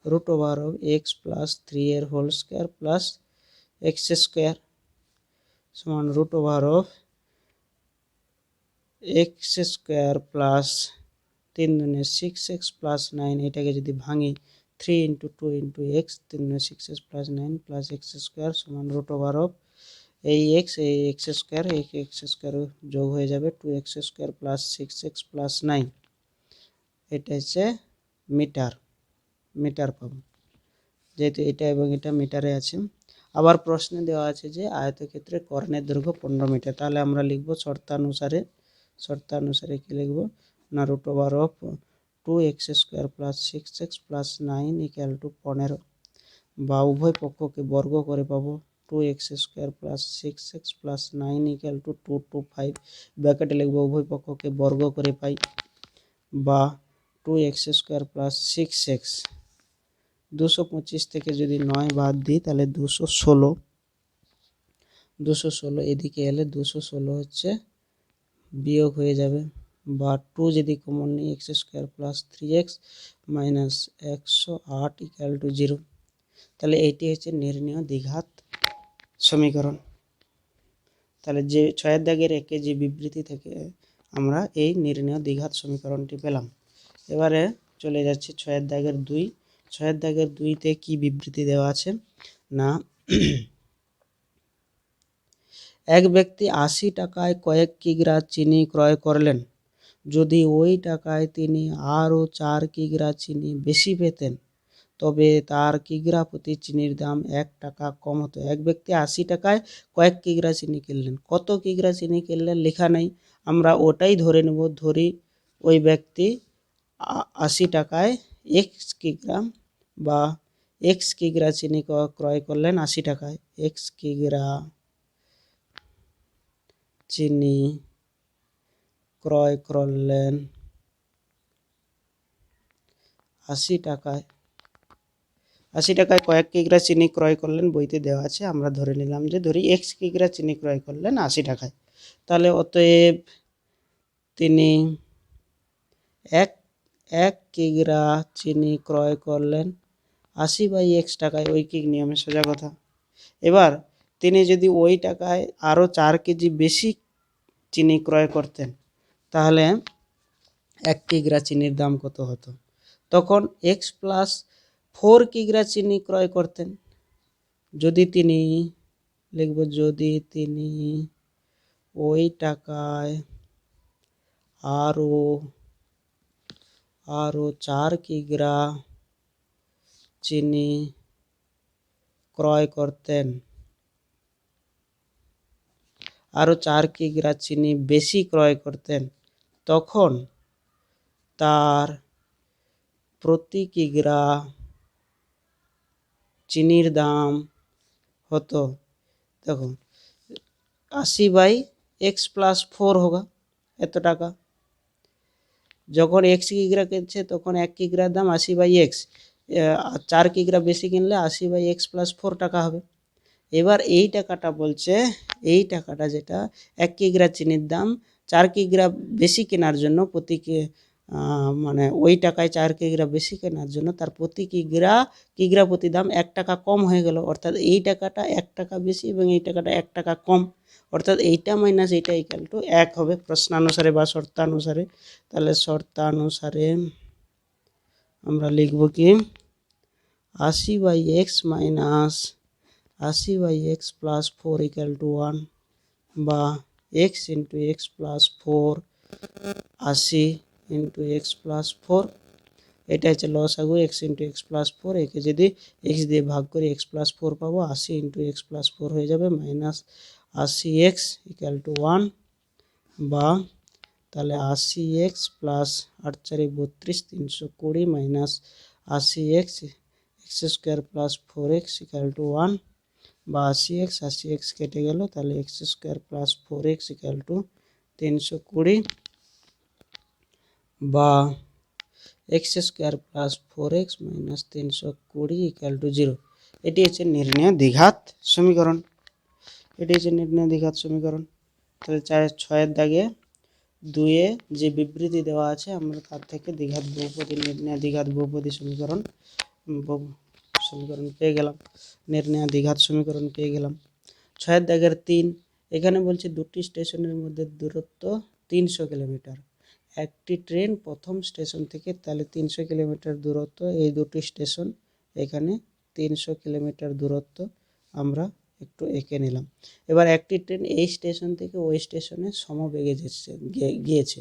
√x প্লাস 3 এর whole square plus x square সমান √x স্কোয়ার প্লাস 3 দুগুণে 6x প্লাস 9। এটাকে যদি ভাঙি 3 × 2 × x 3 দুগুণে 6x plus 9 plus x square সমান এই এক্স স্কোয়ার যোগ হয়ে যাবে 2x square plus 6x plus 9। এটা হচ্ছে মিটার পাবো, যেহেতু এটা এবং এটা মিটারে আছে। আবার প্রশ্নে দেওয়া আছে যে আয়তক্ষেত্রে কর্ণের দৈর্ঘ্য 15 মিটার। তাহলে আমরা লিখব শর্তানুসারে কি লিখব না √2x square plus 6x plus 9 equal to 15, বা উভয় পক্ষকে বর্গ করে পাবো 2x square plus 6x plus 9 equal to 225। ব্র্যাকেটে লিখব উভয় পক্ষকে বর্গ করে পাই, বা 2x স্কোয়ার প্লাস 6x 225 থেকে যদি 9 বাদ দিই তাহলে 216 এদিকে এলে 216 হচ্ছে বিয়োগ হয়ে যাবে, বা 2 যদি কমন নিই x square plus 3x minus 108 equal to 0। তাহলে এইটি হচ্ছে নির্ণেয় দ্বিঘাত সমীকরণ। তাহলে যে 6-এর দাগের 1 যে বিবৃতি থেকে আমরা এই নির্ণেয় দ্বিঘাত সমীকরণটি পেলাম। এবারে চলে যাচ্ছি 6-এর দাগের 2। 6-এর দাগের 2-তে কি বিবৃতি দেওয়া আছে না এক ব্যক্তি 80 টাকায় কয়েক কিগ্রা চিনি ক্রয় করলেন। যদি ওই টাকায় তিনি আরও 4 কিগ্রা চিনি বেশি পেতেন, তবে তার কিগ্রা প্রতি চিনির দাম 1 টাকা কম হতো। এক ব্যক্তি 80 টাকায় কয়েক কিগ্রা চিনি কিনলেন। কত কিগ্রা চিনি কিনলেন লেখা নেই, আমরা ওটাই ধরে নেব। ধরি ওই ব্যক্তি 80 টাকায় এক্স কিগ্রা বা এক্স কিগ্রা চিনি ক্রয় করলেন 80 টাকায়। এক্স কিগ্রা চিনি ক্রয় করলেন 80 টাকায়। 80 টাকায় কয়েক কিগ্রা চিনি ক্রয় করলেন বইতে দেওয়া আছে, আমরা ধরে নিলাম যে ধরি x কিগ্রা চিনি ক্রয় করলেন 80 টাকায়। তাহলে অতএব তিনি এক এক কিগ্রা চিনি ক্রয় করলেন 80/x টাকায়, ঐকিক নিয়মে সোজা কথা। এবার তিনি যদি ওই টাকায় আরও 4 কেজি বেশি চিনি ক্রয় করতেন তাহলে 1 কিগ্রা চিনির দাম কত হতো? তখন x+4 কিগ্রা চিনি ক্রয় করতেন। যদি তিনি লিখব, যদি তিনি ওই টাকায় আরও 4 কিগ্রা চিনি ক্রয় করতেন, আরও 4 কিগ্রা চিনি বেশি ক্রয় করতেন, তখন তার প্রতি কিগ্রা চিনির দাম হতো, দেখো 80/x+4 होगा এত টাকা। যখন x কিগ্রা কিনছে তখন 1 কিগ্রার দাম 80/x, 4 কিগ্রা বেশি কিনলে 80/x+4 টাকা হবে। এবার এই টাকাটা বলছে, এই টাকাটা যেটা 1 কিগ্রা চিনির দাম 4 কিগ্রা বেশি কেনার জন্য, মানে ওই টাকায় 4 কিগ্রা বেশি কেনার জন্য তার প্রতি কিগ্রা প্রতি দাম 1 টাকা কম হয়ে গেল। অর্থাৎ এই টাকাটা 1 টাকা বেশি এবং এই টাকাটা 1 টাকা কম, অর্থাৎ এইটা মাইনাস এইটা ইকুয়াল টু 1 হবে প্রশ্নানুসারে বা শর্তানুসারে। তাহলে শর্তানুসারে আমরা লিখব কি 80/x minus 80/x+4 equal to 1, বা x into x+4 80 into x+4, এটা হচ্ছে লসাগু x ইন্টু x+4। একে যদি x দিয়ে ভাগ করি x+4 পাবো, 80 ইন্টু x+4 হয়ে যাবে মাইনাস 80x ইকুয়াল টু 1, বা তাহলে 80x plus 8 4 32 320 minus 80x x² plus 4x equal to 1, বা 80x কেটে গেল, তাহলে x² plus 4x equal to 320, বা x² plus 4x minus 320 equal to 0। এটি হচ্ছে নির্ণয় দ্বিঘাত সমীকরণ, এটি হচ্ছে নির্ণয় দ্বিঘাত সমীকরণ। তাহলে 6-এর দাগে 2-এ যে বিবৃতি দেওয়া আছে আমরা তার থেকে দ্বিঘাত বহুপদী নির্ণয় দ্বিঘাত বহুপদী সমীকরণ পেয়ে গেলাম, নির্ণয় দ্বিঘাত সমীকরণ পেয়ে গেলাম। 6-এর দাগের 3, এখানে বলছে দুটি স্টেশনের মধ্যে দূরত্ব 300 কিলোমিটার। একটি ট্রেন প্রথম স্টেশন থেকে, তাহলে 300 কিলোমিটার দূরত্ব, এই দুটি স্টেশন, এখানে 300 কিলোমিটার দূরত্ব আমরা একটু এঁকে নিলাম। এবার একটি ট্রেন এই স্টেশন থেকে ওই স্টেশনে সমবেগে গিয়েছে।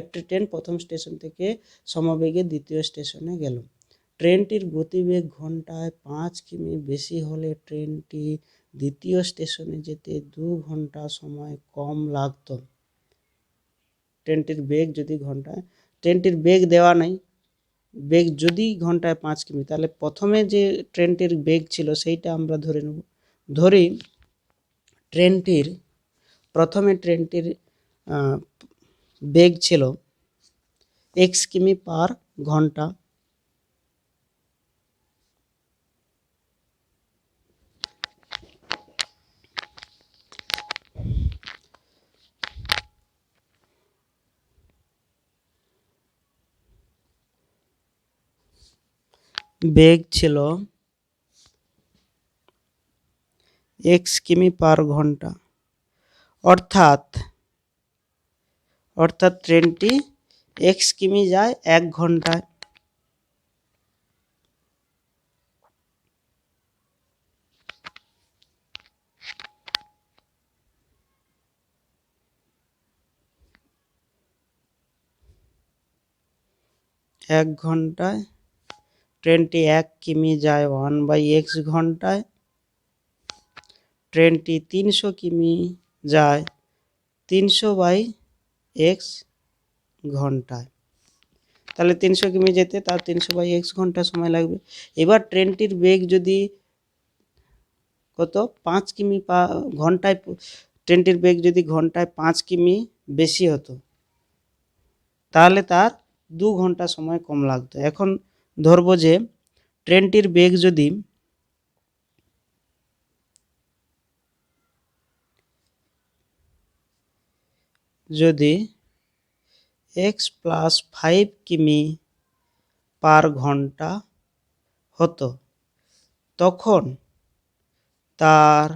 একটি ট্রেন প্রথম স্টেশন থেকে সমবেগে দ্বিতীয় স্টেশনে গেল। ট্রেনটির গতিবেগ ঘন্টায় 5 কিমি বেশি হলে ট্রেনটি দ্বিতীয় স্টেশনে যেতে 2 ঘন্টা সময় কম লাগতো। ট্রেনটির বেগ যদি ট্রেনটির বেগ দেওয়া নাই, বেগ যদি ঘন্টায় 5 কিমি, তাহলে প্রথমে যে ট্রেনটির বেগ ছিল সেইটা আমরা ধরে নেব। ধরি প্রথমে ট্রেনটির বেগ ছিল x কিমি পার ঘন্টা, বেগ ছিল x কিমি পার ঘন্টা, অর্থাৎ ট্রেনটি x কিমি যায় 1 ঘন্টায়। ট্রেনটি 1 কিমি যায় 1/x ঘন্টায়। ট্রেনটি 300 কিমি যায় 300/x ঘন্টায়। তাহলে 300 কিমি যেতে তার 300/x ঘন্টা সময় লাগবে। এবার ট্রেনটির বেগ যদি কত 5 কিমি ঘন্টায় ট্রেনটির বেগ যদি ঘন্টায় 5 কিমি বেশি হতো তাহলে তার 2 ঘন্টা সময় কম লাগতো। এখন ধরবো যে ট্রেনটির বেগ যদি x প্লাস 5 কিমি পার ঘন্টা হতো, তখন তার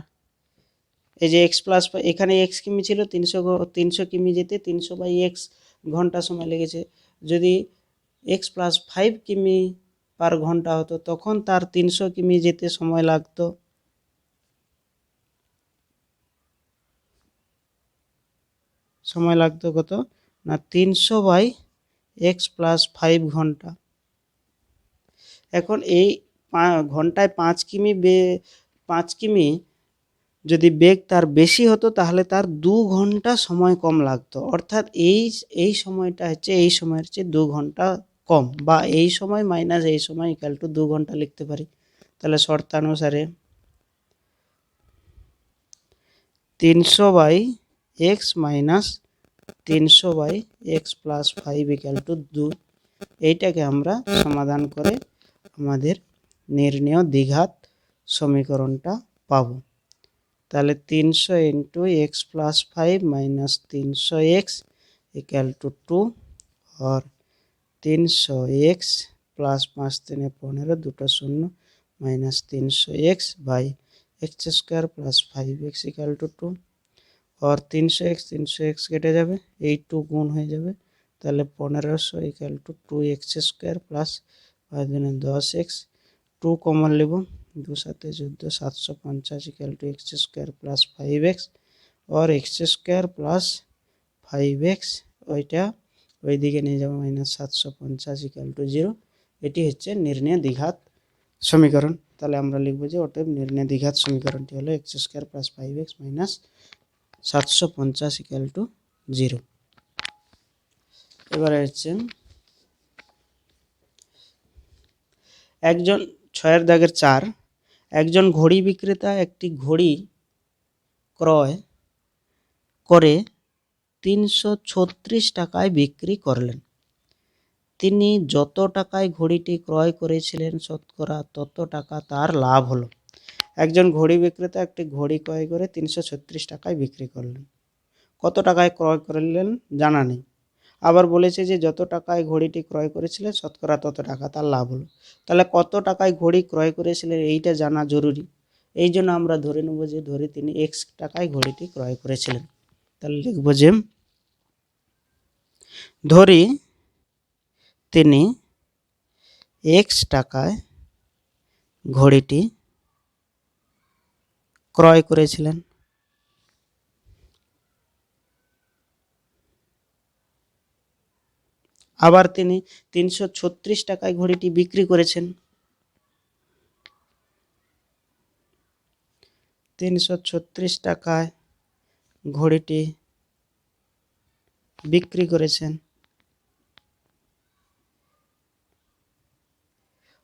এই যে x প্লাস এখানে x কিমি ছিল, 300 কিমি যেতে 300/x ঘন্টা সময় লেগেছে। যদি x প্লাস 5 কিমি পার ঘন্টা হতো তখন তার 300 কিমি যেতে সময় লাগতো কত না 300/x প্লাস 5 ঘন্টা। এখন এই ঘন্টায় 5 কিমি যদি বেগ তার বেশি হতো তাহলে তার 2 ঘন্টা সময় কম লাগতো, অর্থাৎ এই সময়টা হচ্ছে এই সময়ের চেয়ে 2 ঘন্টা কম, বা এই সময় মাইনাস এই সময় ইকুয়াল টু 2 ঘন্টা লিখতে পারি। তাহলে শর্তানুসারে 300/x minus 300/x plus 5 equal to 2। এইটাকে আমরা সমাধান করে আমাদের নির্ণেয় দ্বিঘাত সমীকরণটা পাবো। তাহলে 300 into x plus 5 minus 300x equal to 2 और 300x प्लस 5 3 15 দুটো শূন্য minus 300x by x square plus 5x equal to 2 और 300x কেটে যাবে, এই 2 গুণ হয়ে যাবে, তাহলে 1500 equal to 2x square plus 5 गुणे 10x 2 कमन लेब, 2 7 14 750 equal to x square plus 5x और एक्स स्क्वायर प्लस 5x ওইটা ওই দিকে নিয়ে যাব মাইনাস 750 ইকুয়াল টু 0। এটি হচ্ছে নির্ণেয় দ্বিঘাত সমীকরণ। তাহলে আমরা লিখব যে অতএব নির্ণেয় দ্বিঘাত সমীকরণটি হলো x square plus 5x minus 750 equal to 0। এবারে হচ্ছে একজন 6 দাগের 4, একজন ঘড়ি বিক্রেতা একটি ঘড়ি ক্রয় করে 336 টাকায় বিক্রি করলেন। তিনি যত টাকায় ঘড়িটি ক্রয় করেছিলেন শতকরা তত টাকা তার লাভ হলো। একজন ঘড়ি বিক্রেতা একটি ঘড়ি ক্রয় করে 336 টাকায় বিক্রি করলেন। কত টাকায় ক্রয় করলেন জানা নেই। আবার বলেছে যে যত টাকায় ঘড়িটি ক্রয় করেছিলেন শতকরা তত টাকা তার লাভ হলো। তাহলে কত টাকায় ঘড়ি ক্রয় করেছিলেন এইটা জানা জরুরি। এই জন্য আমরা ধরে নেব যে তিনি x টাকায় ঘড়িটি ক্রয় করেছিলেন। তাহলে লিখব যে ধরি তিনি x টাকায় ঘড়িটি ক্রয় করেছিলেন। আবার তিনি 336 টাকায় ঘড়িটি বিক্রি করেছেন। 336 টাকায় ঘড়িটি বিক্রি করেছেন।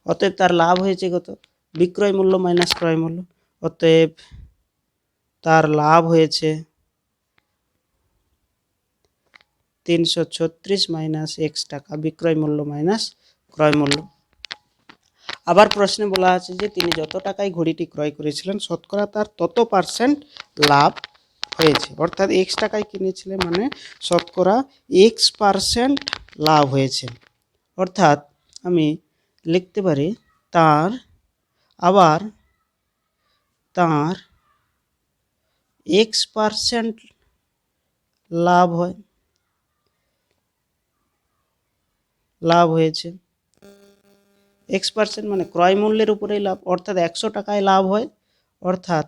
অতএব তার লাভ হয়েছে কত? বিক্রয় মূল্য মাইনাস ক্রয় মূল্য। অতএব তার লাভ হয়েছে 336 মাইনাস x টাকা, বিক্রয় মূল্য মাইনাস ক্রয় মূল্য। আবার প্রশ্নে বলা আছে যে তিনি যত টাকায় ঘড়িটি ক্রয় করেছিলেন শতকরা তার তত পার্সেন্ট লাভ হয়েছে, অর্থাৎ x টাকায় কিনেছিলেন মানে শতকরা x% লাভ হয়েছে। অর্থাৎ আমি লিখতে পারি তার x% লাভ হয়েছে। x% মানে ক্রয় মূল্যের উপরেই লাভ, অর্থাৎ 100 টাকায় লাভ হয়, অর্থাৎ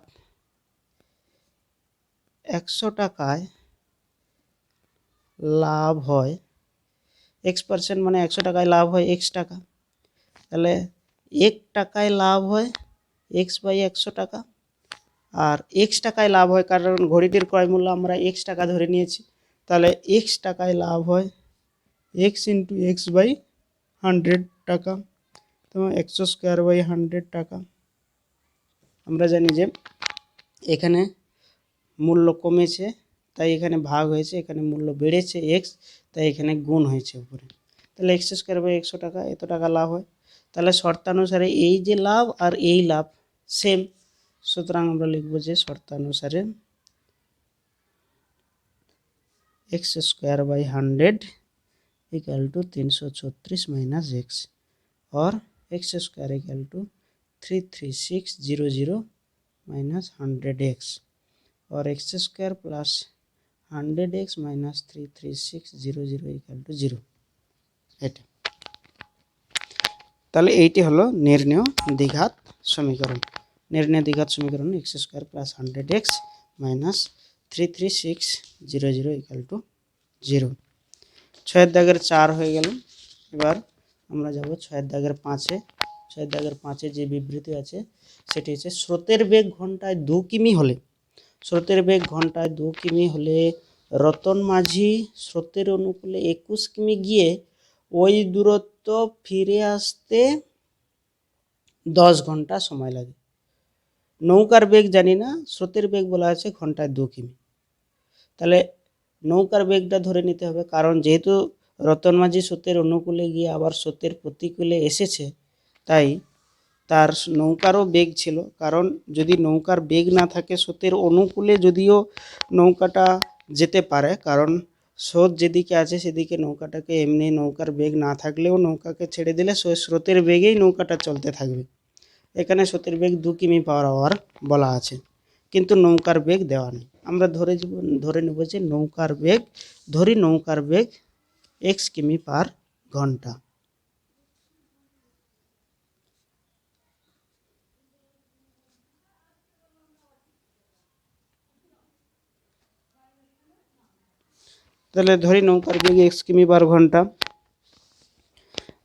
100 টাকায় লাভ হয়। x% মানে 100 টাকায় লাভ হয় x টাকা, তাহলে 1 টাকায় লাভ হয় x/100 টাকা। আর x টাকায় লাভ হয় কারণ ঘড়িটির ক্রয় মূল্য আমরা x টাকা ধরে নিয়েছি, তাহলে x টাকায় লাভ হয় x × x/100 টাকা, তো 100² 100 টাকা। আমরা জানি যে এখানে মূল্য কমেছে তাই এখানে ভাগ হয়েছে, এখানে মূল্য বেড়েছে এক্স তাই এখানে গুণ হয়েছে উপরে। তাহলে এক্স স্কোয়ার বাই 100 টাকা, এত টাকা লাভ হয়। তাহলে শর্তানুসারে এই যে লাভ আর এই লাভ সেম, সুতরাং আমরা লিখব যে শর্তানুসারে x square by 100 equal to 336 minus x और x square equal to 33600 minus 100x और x square plus 100x minus 33600 equal to 0। এটা তাহলে এইটি হলো নির্ণেয় দ্বিঘাত সমীকরণ। নির্ণেয় দ্বিঘাত সমীকরণ x square plus 100x minus 33600 equal to 0। 6 দাগের 4 হয়ে গেল। এবার আমরা যাব 6 দাগের 5-এ। 6 দাগের 5-এ যে বিবৃতি আছে সেটি হচ্ছে স্রোতের বেগ ঘন্টায় 2 কিমি হলে, স্রোতের বেগ ঘন্টায় 2 কিমি হলে রতন মাঝি স্রোতের অনুকূলে 21 কিমি গিয়ে ওই দূরত্ব ফিরে আসতে 10 ঘন্টা সময় লাগে। নৌকার বেগ জানি না, স্রোতের বেগ বলা আছে ঘন্টায় 2 কিমি। তাহলে নৌকার বেগটা ধরে নিতে হবে, কারণ যেহেতু রতন মাঝি স্রোতের অনুকূলে গিয়ে আবার স্রোতের প্রতিকূলে এসেছে তাই তার নৌকারও বেগ ছিল। কারণ যদি নৌকার বেগ না থাকে স্রোতের অনুকূলে যদিও নৌকাটা যেতে পারে, কারণ স্রোত যেদিকে আছে সেদিকে নৌকাটাকে এমনি নৌকার বেগ না থাকলেও নৌকাকে ছেড়ে দিলে স্রোতের বেগেই নৌকাটা চলতে থাকবে। এখানে স্রোতের বেগ 2 কিমি পার আওয়ার বলা আছে, কিন্তু নৌকার বেগ দেওয়া নেই। আমরা ধরে নেব যে নৌকার বেগ, ধরি নৌকার বেগ x কিমি পার ঘন্টা। তাহলে ধরি নৌকার বেগ x কিমি পার ঘন্টা।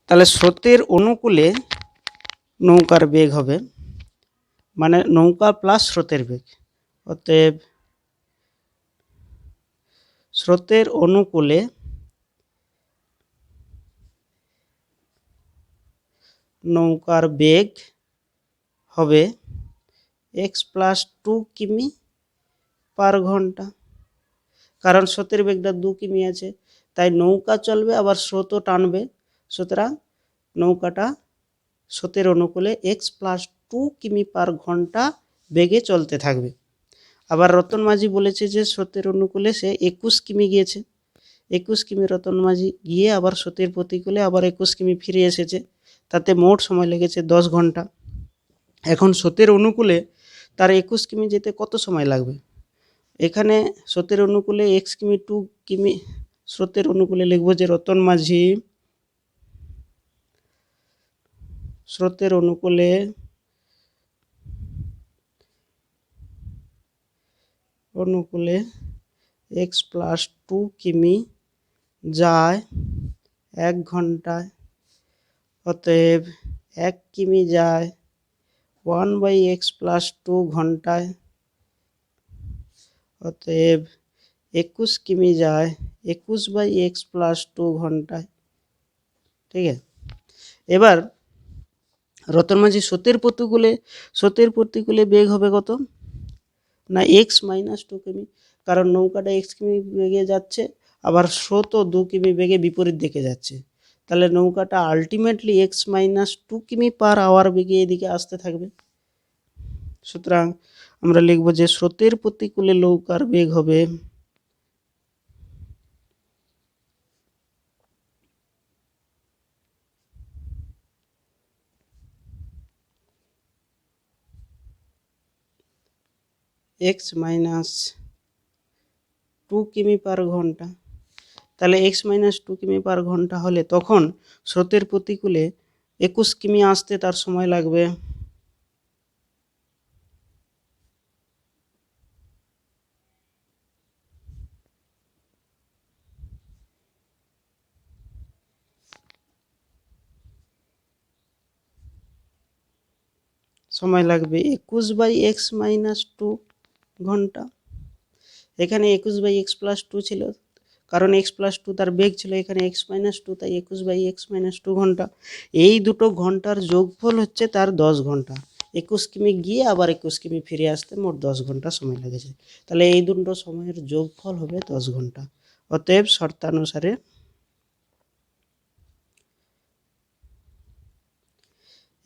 তাহলে স্রোতের অনুকূলে নৌকার বেগ হবে মানে নৌকা প্লাস স্রোতের বেগ, অতএব স্রোতের অনুকূলে নৌকার বেগ হবে x প্লাস 2 কিমি পার ঘন্টা। কারণ স্রোতের বেগটা 2 কিমি আছে তাই নৌকা চলবে আবার স্রোতও টানবে, সুতরাং নৌকাটা স্রোতের অনুকূলে x প্লাস 2 কিমি পার ঘন্টা বেগে চলতে থাকবে। আবার রতন মাঝি বলেছে যে স্রোতের অনুকূলে সে 21 কিমি গিয়েছে, 21 কিমি রতন মাঝি গিয়ে আবার স্রোতের প্রতিকূলে আবার 21 কিমি ফিরে এসেছে, তাতে মোট সময় লেগেছে 10 ঘন্টা। এখন স্রোতের অনুকূলে তার 21 কিমি যেতে কত সময় লাগবে? এখানে স্রোতের অনুকূলে x কিমি 2 কিমি স্রোতের অনুকূলে লিখব যে রতন মাঝি স্রোতের অনুকূলে x প্লাস 2 কিমি যায় 1 ঘন্টায়, অতএব 1 কিমি যায় 1/x প্লাস 2 ঘন্টায়, অতএব 21 কিমি যায় 21/x প্লাস 2 ঘন্টায়। ঠিক আছে, এবার রতন মাঝি স্রোতের প্রতিকূলে বেগ হবে কত না x মাইনাস 2 কিমি, কারণ নৌকাটা x কিমি বেগে যাচ্ছে আবার স্রোতও 2 কিমি বেগে বিপরীত দিকে যাচ্ছে, তাহলে নৌকাটা আলটিমেটলি x মাইনাস 2 কিমি পার আওয়ার বেগে এদিকে আসতে থাকবে। সুতরাং আমরা লিখব যে স্রোতের প্রতিকূলে নৌকার বেগ হবে x মাইনাস 2 কিমি পার ঘন্টা। তাহলে x মাইনাস 2 কিমি পার ঘন্টা হলে তখন স্রোতের প্রতিকূলে 21 কিমি আসতে তার সময় লাগবে সময় লাগবে 21/x মাইনাস 2 ঘন্টা। এখানে 21/x প্লাস 2 ছিল, কারণ x প্লাস 2 তার বেগ ছিল, এখানে x মাইনাস 2 তাই 21/x মাইনাস 2 ঘন্টা। এই দুটো ঘন্টার যোগফল হচ্ছে তার 10 ঘন্টা। 21 কিমি গিয়ে আবার 21 কিমি ফিরে আসতে মোট 10 ঘন্টা সময় লেগেছে। তাহলে এই দুটো সময়ের যোগফল হবে 10 ঘন্টা। অতএব শর্তানুসারে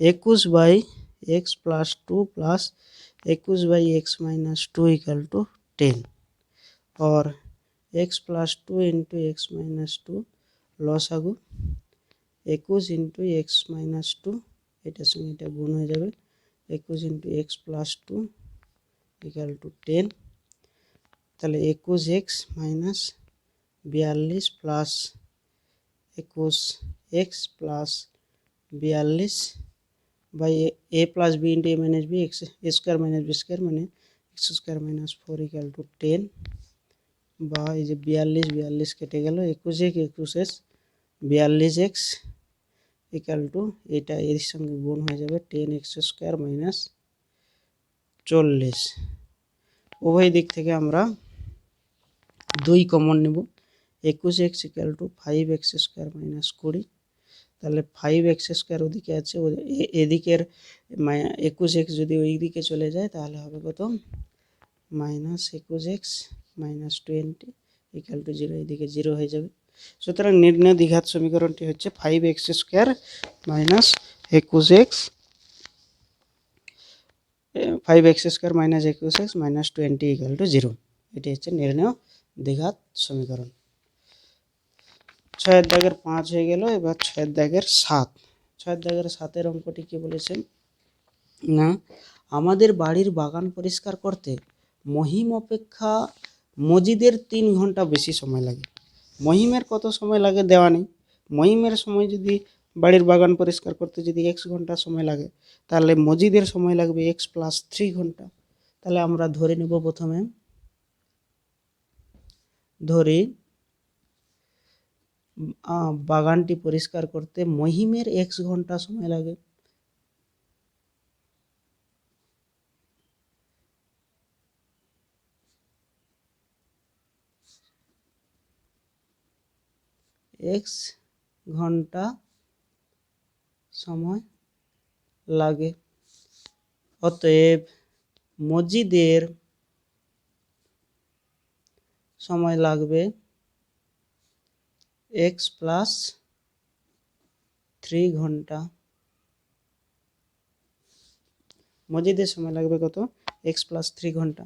21/x+2 plus 21/x-2 equal to 10 और x+2 इंटू x-2 লসাগু 21 इंटू x-2 এটার সঙ্গে এটা গুণ হয়ে যাবে 21 इंटू x+2 इक्वल टू 10 তাহলে 21x minus 42 plus 21x plus 42 by a plus b into a minus b x square minus b square मैंने x square minus 4 equal to 10 বা এই যে 42 কেটে গেল 21 42x ইকাল টু এটা এর সঙ্গে গুণ হয়ে যাবে 10x স্কোয়ার মাইনাস 40। উভয় দিক থেকে আমরা 2 কমন নেব 21x equal to 5x square minus 20 তাহলে 5x স্কোয়ার ওদিকে আছে এদিকের 21x যদি ওই দিকে চলে যায় তাহলে হবে কত minus 21x minus 20 equal to 0 এদিকে 0 হয়ে যাবে। সুতরাং নির্ণয় দ্বিঘাত সমীকরণটি হচ্ছে 5x square minus 21x 5x square minus 21x minus 20 equal to 0। এটি হচ্ছে নির্ণয় দ্বিঘাত সমীকরণ। 6 দাগের 5 হয়ে গেল। এবার 6 দাগের 7। 6 দাগের 7-এর অঙ্কটি কি বলেছেন না আমাদের বাড়ির বাগান পরিষ্কার করতে মহিম অপেক্ষা মজিদের 3 ঘন্টা বেশি সময় লাগে। মহিমের কত সময় লাগে দেওয়া নেই। মহিমের সময় যদি বাড়ির বাগান পরিষ্কার করতে যদি x ঘন্টা সময় লাগে তাহলে মজিদের সময় লাগবে x প্লাস 3 ঘন্টা। তাহলে আমরা ধরে নেব প্রথমে ধরি বাগানটি পরিষ্কার করতে মহিমের x ঘন্টা সময় লাগে। x ঘন্টা সময় লাগে। অতএব মজিদের সময় লাগবে x প্লাস 3 ঘন্টা। মজিদের সময় লাগবে কত x প্লাস 3 ঘন্টা।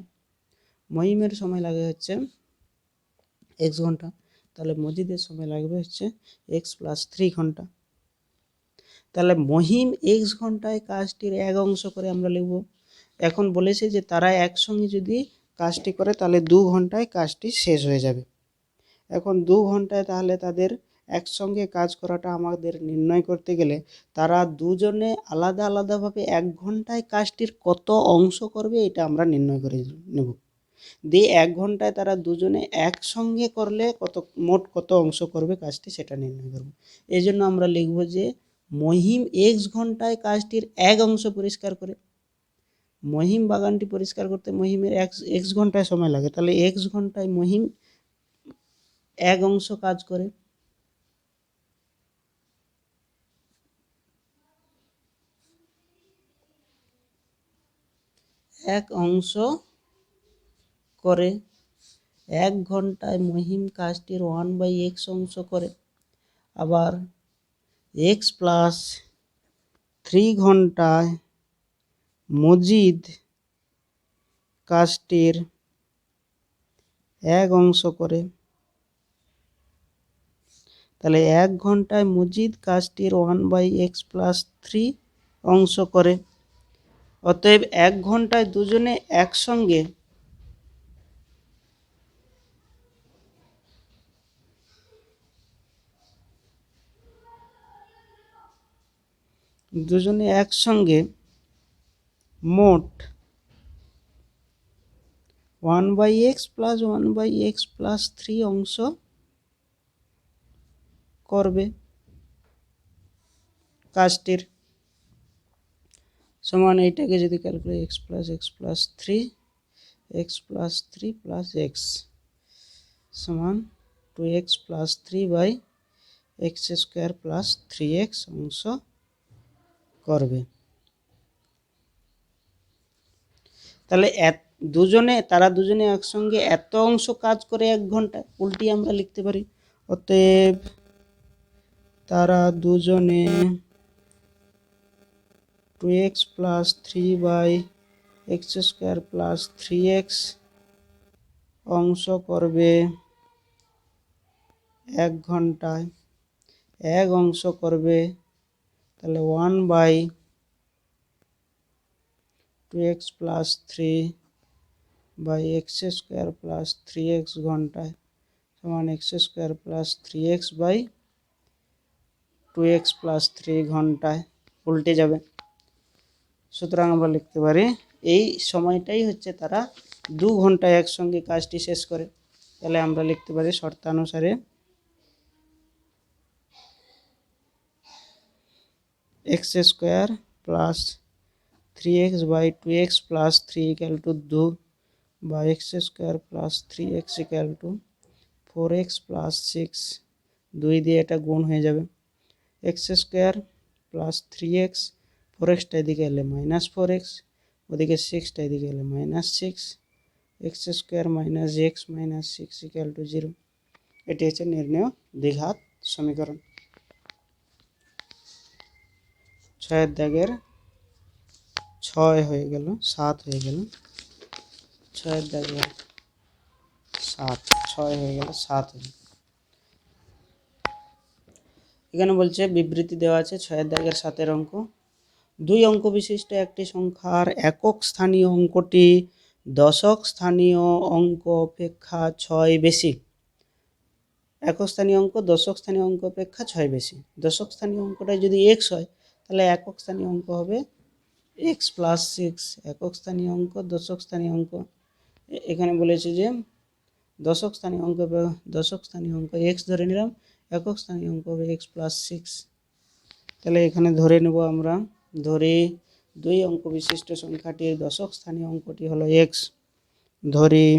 মহিমের সময় লাগে হচ্ছে x ঘন্টা। তাহলে মজিদের সময় লাগবে হচ্ছে x প্লাস 3 ঘন্টা। তাহলে মহিম x ঘন্টায় কাজটির এক অংশ করে আমরা লিখব। এখন বলেছে যে তারা একসঙ্গে যদি কাজটি করে তাহলে 2 ঘন্টায় কাজটি শেষ হয়ে যাবে। এখন 2 ঘন্টায় তাহলে তাদের একসঙ্গে কাজ করাটা আমাদের নির্ণয় করতে গেলে তারা দুজনে আলাদা আলাদাভাবে 1 ঘন্টায় কাজটির কত অংশ করবে এটা আমরা নির্ণয় করে নেব। দিয়ে 1 ঘন্টায় তারা দুজনে একসঙ্গে করলে মোট কত অংশ করবে কাজটি সেটা নির্ণয় করব। এই জন্য আমরা লিখব যে মহিম x ঘন্টায় কাজটির 1 অংশ পরিষ্কার করে। মহিম বাগানটি পরিষ্কার করতে মহিমের x ঘন্টায় সময় লাগে। তাহলে x ঘন্টায় মহিম 1 অংশ কাজ করে। এক অংশ করে 1 ঘন্টায় মহিম কাজটির 1/x অংশ করে। আবার x প্লাস 3 ঘন্টায় মজিদ কাজটির 1 অংশ করে। তাহলে 1 ঘন্টায় মজিদ কাজটির 1/x প্লাস 3 অংশ করে। অতএব 1 ঘন্টায় দুজনে একসঙ্গে মোট 1/x প্লাস 1/x প্লাস 3 অংশ করবে কাজটির। সমান এইটাকে যদি calculate x plus 3 plus x সমান 2x plus 3/x square plus 3x অংশ করবে। তাহলে তারা দুজনে একসঙ্গে এত অংশ কাজ করে 1 ঘন্টায়, উল্টি আমরা লিখতে পারি অতএব তারা দুজনে 2x plus 3/x² plus 3x অংশ করবে 1 ঘন্টায়, এক অংশ করবে তাহলে 1/2x plus 3/x² plus 3x ঘন্টায় সমান x² প্লাস 3x/2x প্লাস 3 ঘন্টায়, উল্টে যাবে। সুতরাং আমরা লিখতে পারি এই সময়টাই হচ্ছে তারা 2 ঘন্টায় একসঙ্গে কাজটি শেষ করে। তাহলে আমরা লিখতে পারি শর্তানুসারে x² প্লাস 3x/2x প্লাস 3 = 2 বা x² plus 3x = 4x plus 6, 2 দিয়ে এটা গুণ হয়ে যাবে। x² প্লাস 3x, 4xটা এদিকে এলে -4x, ওদিকে 6টা এদিকে এলে -6, x² মাইনাস x মাইনাস 6 = 0। এটি হচ্ছে নির্ণেয় দ্বিঘাত সমীকরণ। 6 দাগের 6 হয়ে গেল, 7 হয়ে গেল, 6 দাগের 7, 6 হয়ে গেল, 7 হয়ে গেল। এখানে বলছে বিবৃতি দেওয়া আছে 6 দাগের 7 অঙ্ক, 2 অঙ্ক বিশিষ্ট একটি সংখ্যার একক স্থানীয় অঙ্কটি দশক স্থানীয় অঙ্ক অপেক্ষা 6 বেশি। একক স্থানীয় অঙ্ক দশক স্থানীয় অঙ্ক অপেক্ষা 6 বেশি। দশক স্থানীয় অঙ্কটা যদি x হয় তাহলে একক স্থানীয় অঙ্ক হবে x প্লাস 6। একক স্থানীয় অঙ্ক দশক স্থানীয় অঙ্ক, এখানে বলেছে যে দশক স্থানীয় অঙ্ক x ধরে নিলাম, একক স্থানীয় অঙ্ক হবে x প্লাস 6। তাহলে এখানে ধরে নেব আমরা, ধরি 2 অঙ্ক বিশিষ্ট সংখ্যাটির দশক স্থানীয় অঙ্কটি হলো x। ধরি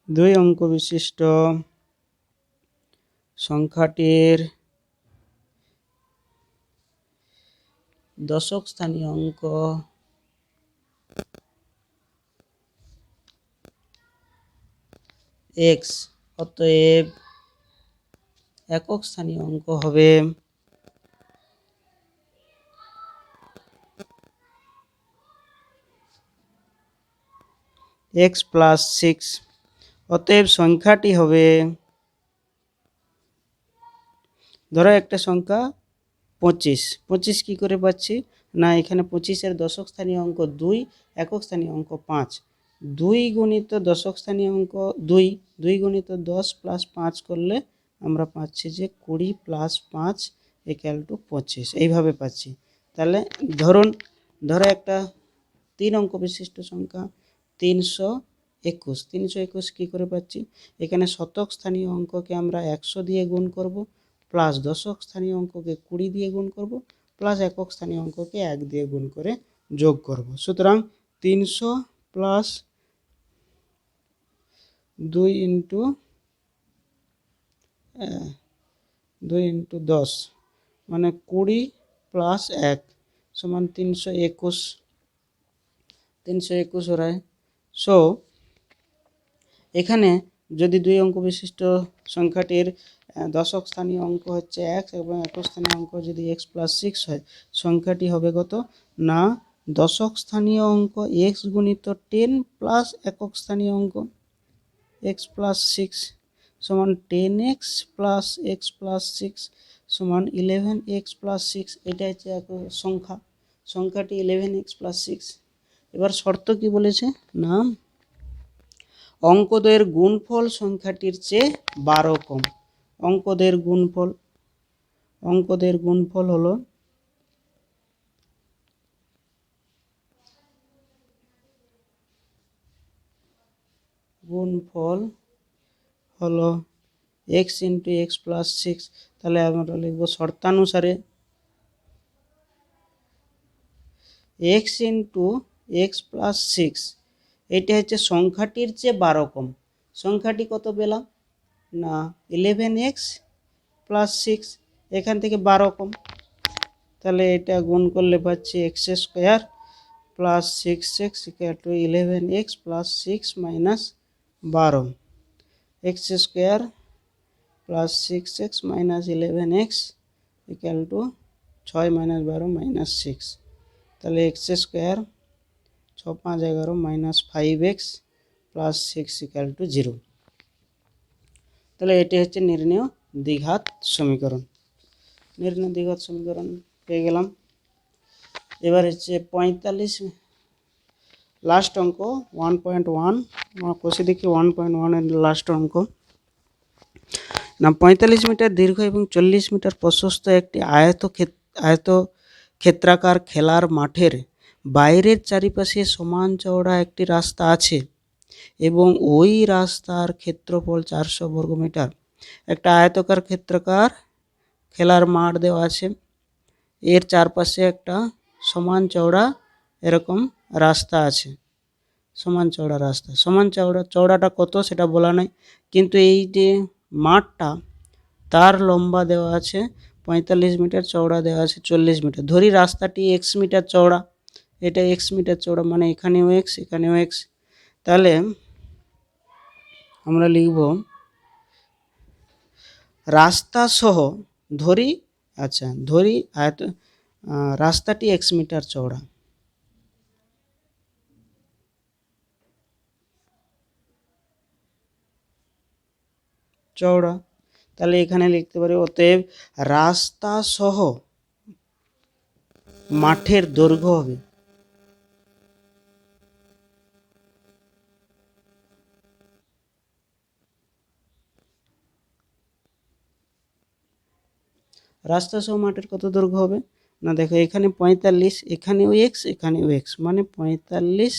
2 অঙ্ক বিশিষ্ট সংখ্যাটির দশক স্থানীয় অঙ্ক x, অতএব একক স্থানীয় অঙ্ক হবে x প্লাস 6। অতএব সংখ্যাটি হবে, ধরো একটা সংখ্যা 25, 25 কি করে পাচ্ছি না, এখানে 25-এর দশক স্থানীয় অঙ্ক 2, একক স্থানীয় অঙ্ক 5, 2 গুণিত দশক স্থানীয় অঙ্ক 2, 2 গুণিত 10 প্লাস 5 করলে আমরা পাচ্ছি যে 20 প্লাস 5 = 25, এইভাবে পাচ্ছি। তাহলে ধরো একটা 3 অঙ্ক বিশিষ্ট সংখ্যা 321, 321 কি করে পাচ্ছি, এখানে শতক স্থানীয় অঙ্ককে আমরা 100 দিয়ে গুণ করব, প্লাস দশক স্থানীয় অঙ্ককে 20 দিয়ে গুণ করব, প্লাস একক স্থানীয় অঙ্ককে 1 দিয়ে গুণ করে যোগ করব। সুতরাং 300 প্লাস 2 ইন্টু 10 মানে 20 প্লাস 1 সমান 321, 321 हो रहा है। সো এখানে যদি 2 অঙ্ক বিশিষ্ট সংখ্যাটির দশক স্থানীয় অঙ্ক হচ্ছে x এবং একক স্থানীয় অঙ্ক যদি x প্লাস 6 হয়, সংখ্যাটি হবে কত না দশক স্থানীয় অঙ্ক x গুণিত 10 প্লাস একক স্থানীয় অঙ্ক x প্লাস 6 সমান 10x প্লাস x প্লাস 6 সমান 11x প্লাস 6। এটা হচ্ছে সংখ্যাটি 11x প্লাস 6। এবার শর্ত কি বলেছে না অঙ্কদের গুণফল সংখ্যাটির চেয়ে 12 কম। অঙ্কদের গুণফল হলো x ইন্টু x প্লাস 6। তাহলে আমরা লিখব শর্তানুসারে x ইন্টু x প্লাস 6, এটা হচ্ছে সংখ্যাটির চেয়ে 12 কম। সংখ্যাটি কত পেলাম না 11x, প্লাস 6, এখান থেকে 12 কম, তাহলে এটা গুণ করলে পাচ্ছি x square plus 6x equal to 11x plus 6 minus 12, x square plus 6x minus 11x equal to 6 minus 12 minus 6, তাহলে x square 6 5 11 minus 5x plus 6 equal to 0। তাহলে এটি হচ্ছে নির্ণেয় দ্বিঘাত সমীকরণ। নির্ণেয় দ্বিঘাত সমীকরণ পেয়ে গেলাম। এবার হচ্ছে 45 লাস্ট অঙ্ক 1.1, কষে দেখি 1.1 এর লাস্ট অঙ্ক না। 45 মিটার দীর্ঘ এবং 40 মিটার প্রশস্ত একটি আয়তক্ষেত্রাকার খেলার মাঠের বাইরের চারিপাশে সমান চওড়া একটি রাস্তা আছে এবং ওই রাস্তার ক্ষেত্রফল 400 বর্গমিটার। একটা আয়তকার ক্ষেত্রাকার খেলার মাঠ দেওয়া আছে, এর চারপাশে একটা সমান চওড়া এরকম রাস্তা আছে, সমান চওড়া রাস্তা। সমান চওড়াটা কত সেটা বলা নাই, কিন্তু এই যে মাঠটা তার লম্বা দেওয়া আছে 45 মিটার, চওড়া দেওয়া আছে 40 মিটার। ধরি রাস্তাটি এক্স মিটার চওড়া, এটা এক্স মিটার চওড়া, মানে এখানেও এক্স এখানেও এক্স। তাহলে আমরা লিখব রাস্তা সহ ধরি, আচ্ছা ধরি রাস্তাটি এক্স মিটার চওড়া, তাহলে এখানে লিখতে পারি অতএব রাস্তা সহ মাঠের দৈর্ঘ্য হবে রাস্তা সহ মাঠের কত দৈর্ঘ্য হবে না, দেখো এখানে 45, এখানেও এক্স এখানেও এক্স, মানে 45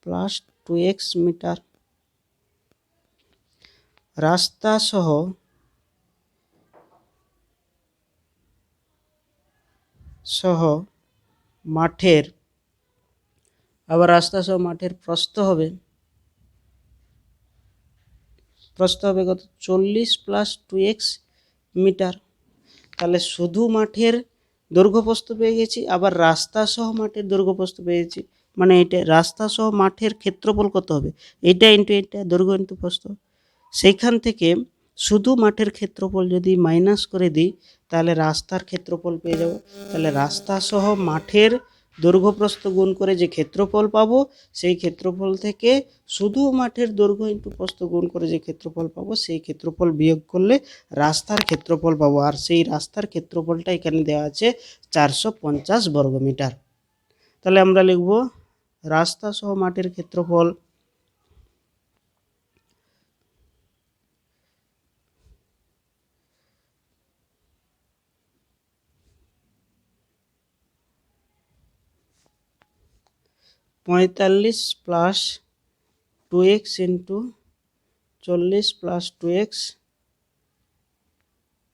প্লাস 2x মিটার। রাস্তা সহ মাঠের, আবার রাস্তা সহ মাঠের প্রস্থ হবে কত, 40 প্লাস 2x মিটার। তাহলে শুধু মাঠের দৈর্ঘ্য প্রস্থ পেয়ে গেছি, আবার রাস্তা সহ মাঠের দৈর্ঘ্য প্রস্থ পেয়ে গেছি, মানে এটা রাস্তা সহ মাঠের ক্ষেত্রফল কত হবে, এটা ইন্টু এটা, দৈর্ঘ্য ইন্টু প্রস্থ। সেইখান থেকে শুধু মাঠের ক্ষেত্রফল যদি মাইনাস করে দিই তাহলে রাস্তার ক্ষেত্রফল পেয়ে যাব। তাহলে রাস্তা সহ মাঠের দৈর্ঘ্য প্রস্থ গুণ করে যে ক্ষেত্রফল পাবো, সেই ক্ষেত্রফল থেকে শুধু মাঠের দৈর্ঘ্য ইন্টু প্রস্থ গুণ করে যে ক্ষেত্রফল পাবো, সেই ক্ষেত্রফল বিয়োগ করলে রাস্তার ক্ষেত্রফল পাবো। আর সেই রাস্তার ক্ষেত্রফলটা এখানে দেওয়া আছে 450 বর্গমিটার। তাহলে আমরা লিখব রাস্তা সহ মাঠের ক্ষেত্রফল পঁয়তাল্লিশ plus 2x into 40 plus 2x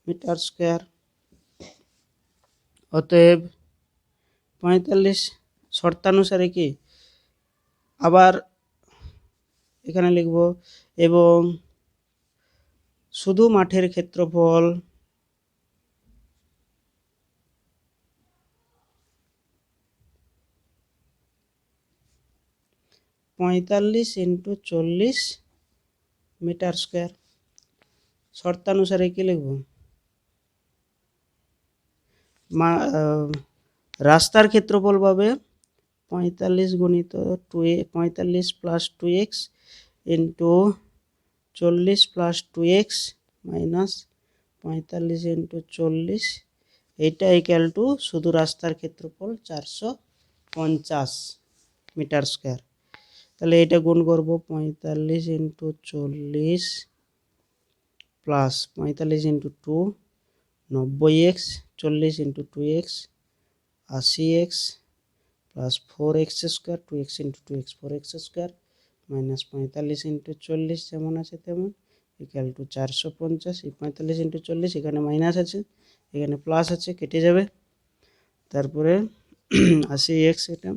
metre square. অতএব 45 শর্তানুসারে কি, আবার এখানে লিখব এবং শুধু মাঠের ক্ষেত্রফল পঁয়তাল্লিশ ইন্টু 40 মিটার স্কোয়ার। শর্তানুসারে কি লিখব, রাস্তার ক্ষেত্রফল পাবে 45 গুণিত 45 plus 2x into 40 plus 2x minus 45 into 40, এইটা ইকুয়াল টু শুধু রাস্তার ক্ষেত্রফল 450 মিটার স্কোয়ার। তাহলে এটা গুণ করব 45 into 40 plus 45 into 2 90x, 40 into 2x 80x plus 4x square, 2x into 2x 4x square minus 45 into 40 যেমন আছে তেমন ইকুয়াল টু 450। এই 45 ইন্টু 40 এখানে মাইনাস আছে এখানে প্লাস আছে, কেটে যাবে। তারপরে 80x এটা,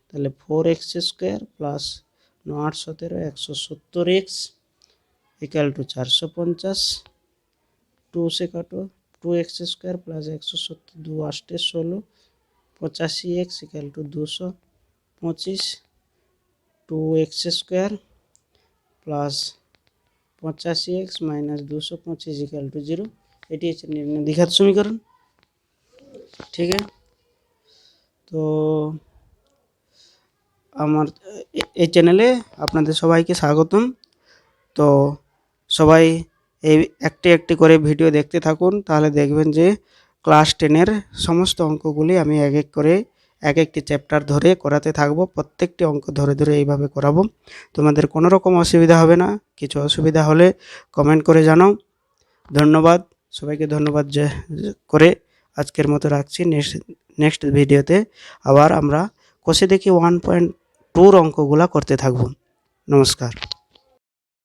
তাহলে 4x square plus 9 8 17 170x equal to 450। 2 से काटो 2x² plus 170 2 8 16 85x equal to 225 2x² plus 85x minus 225 equal to 0 এটি হচ্ছে নির্ণয় দ্বিঘাত সমীকরণ। ঠিক আছে, তো আমার এই চ্যানেলে আপনাদের সবাইকে স্বাগতম। তো সবাই এই একটি একটি করে ভিডিও দেখতে থাকুন, তাহলে দেখবেন যে ক্লাস 10-এর সমস্ত অঙ্কগুলি আমি এক এক করে এক একটি চ্যাপ্টার ধরে করাতে থাকবো। প্রত্যেকটি অঙ্ক ধরে ধরে এইভাবে করাবো, তোমাদের কোনো রকম অসুবিধা হবে না। কিছু অসুবিধা হলে কমেন্ট করে জানাও। ধন্যবাদ সবাইকে, ধন্যবাদ করে আজকের মতো রাখছি। নেক্সট ভিডিওতে আবার আমরা কষে দেখি 1.2 অঙ্কগুলা করতে থাকবো। নমস্কার।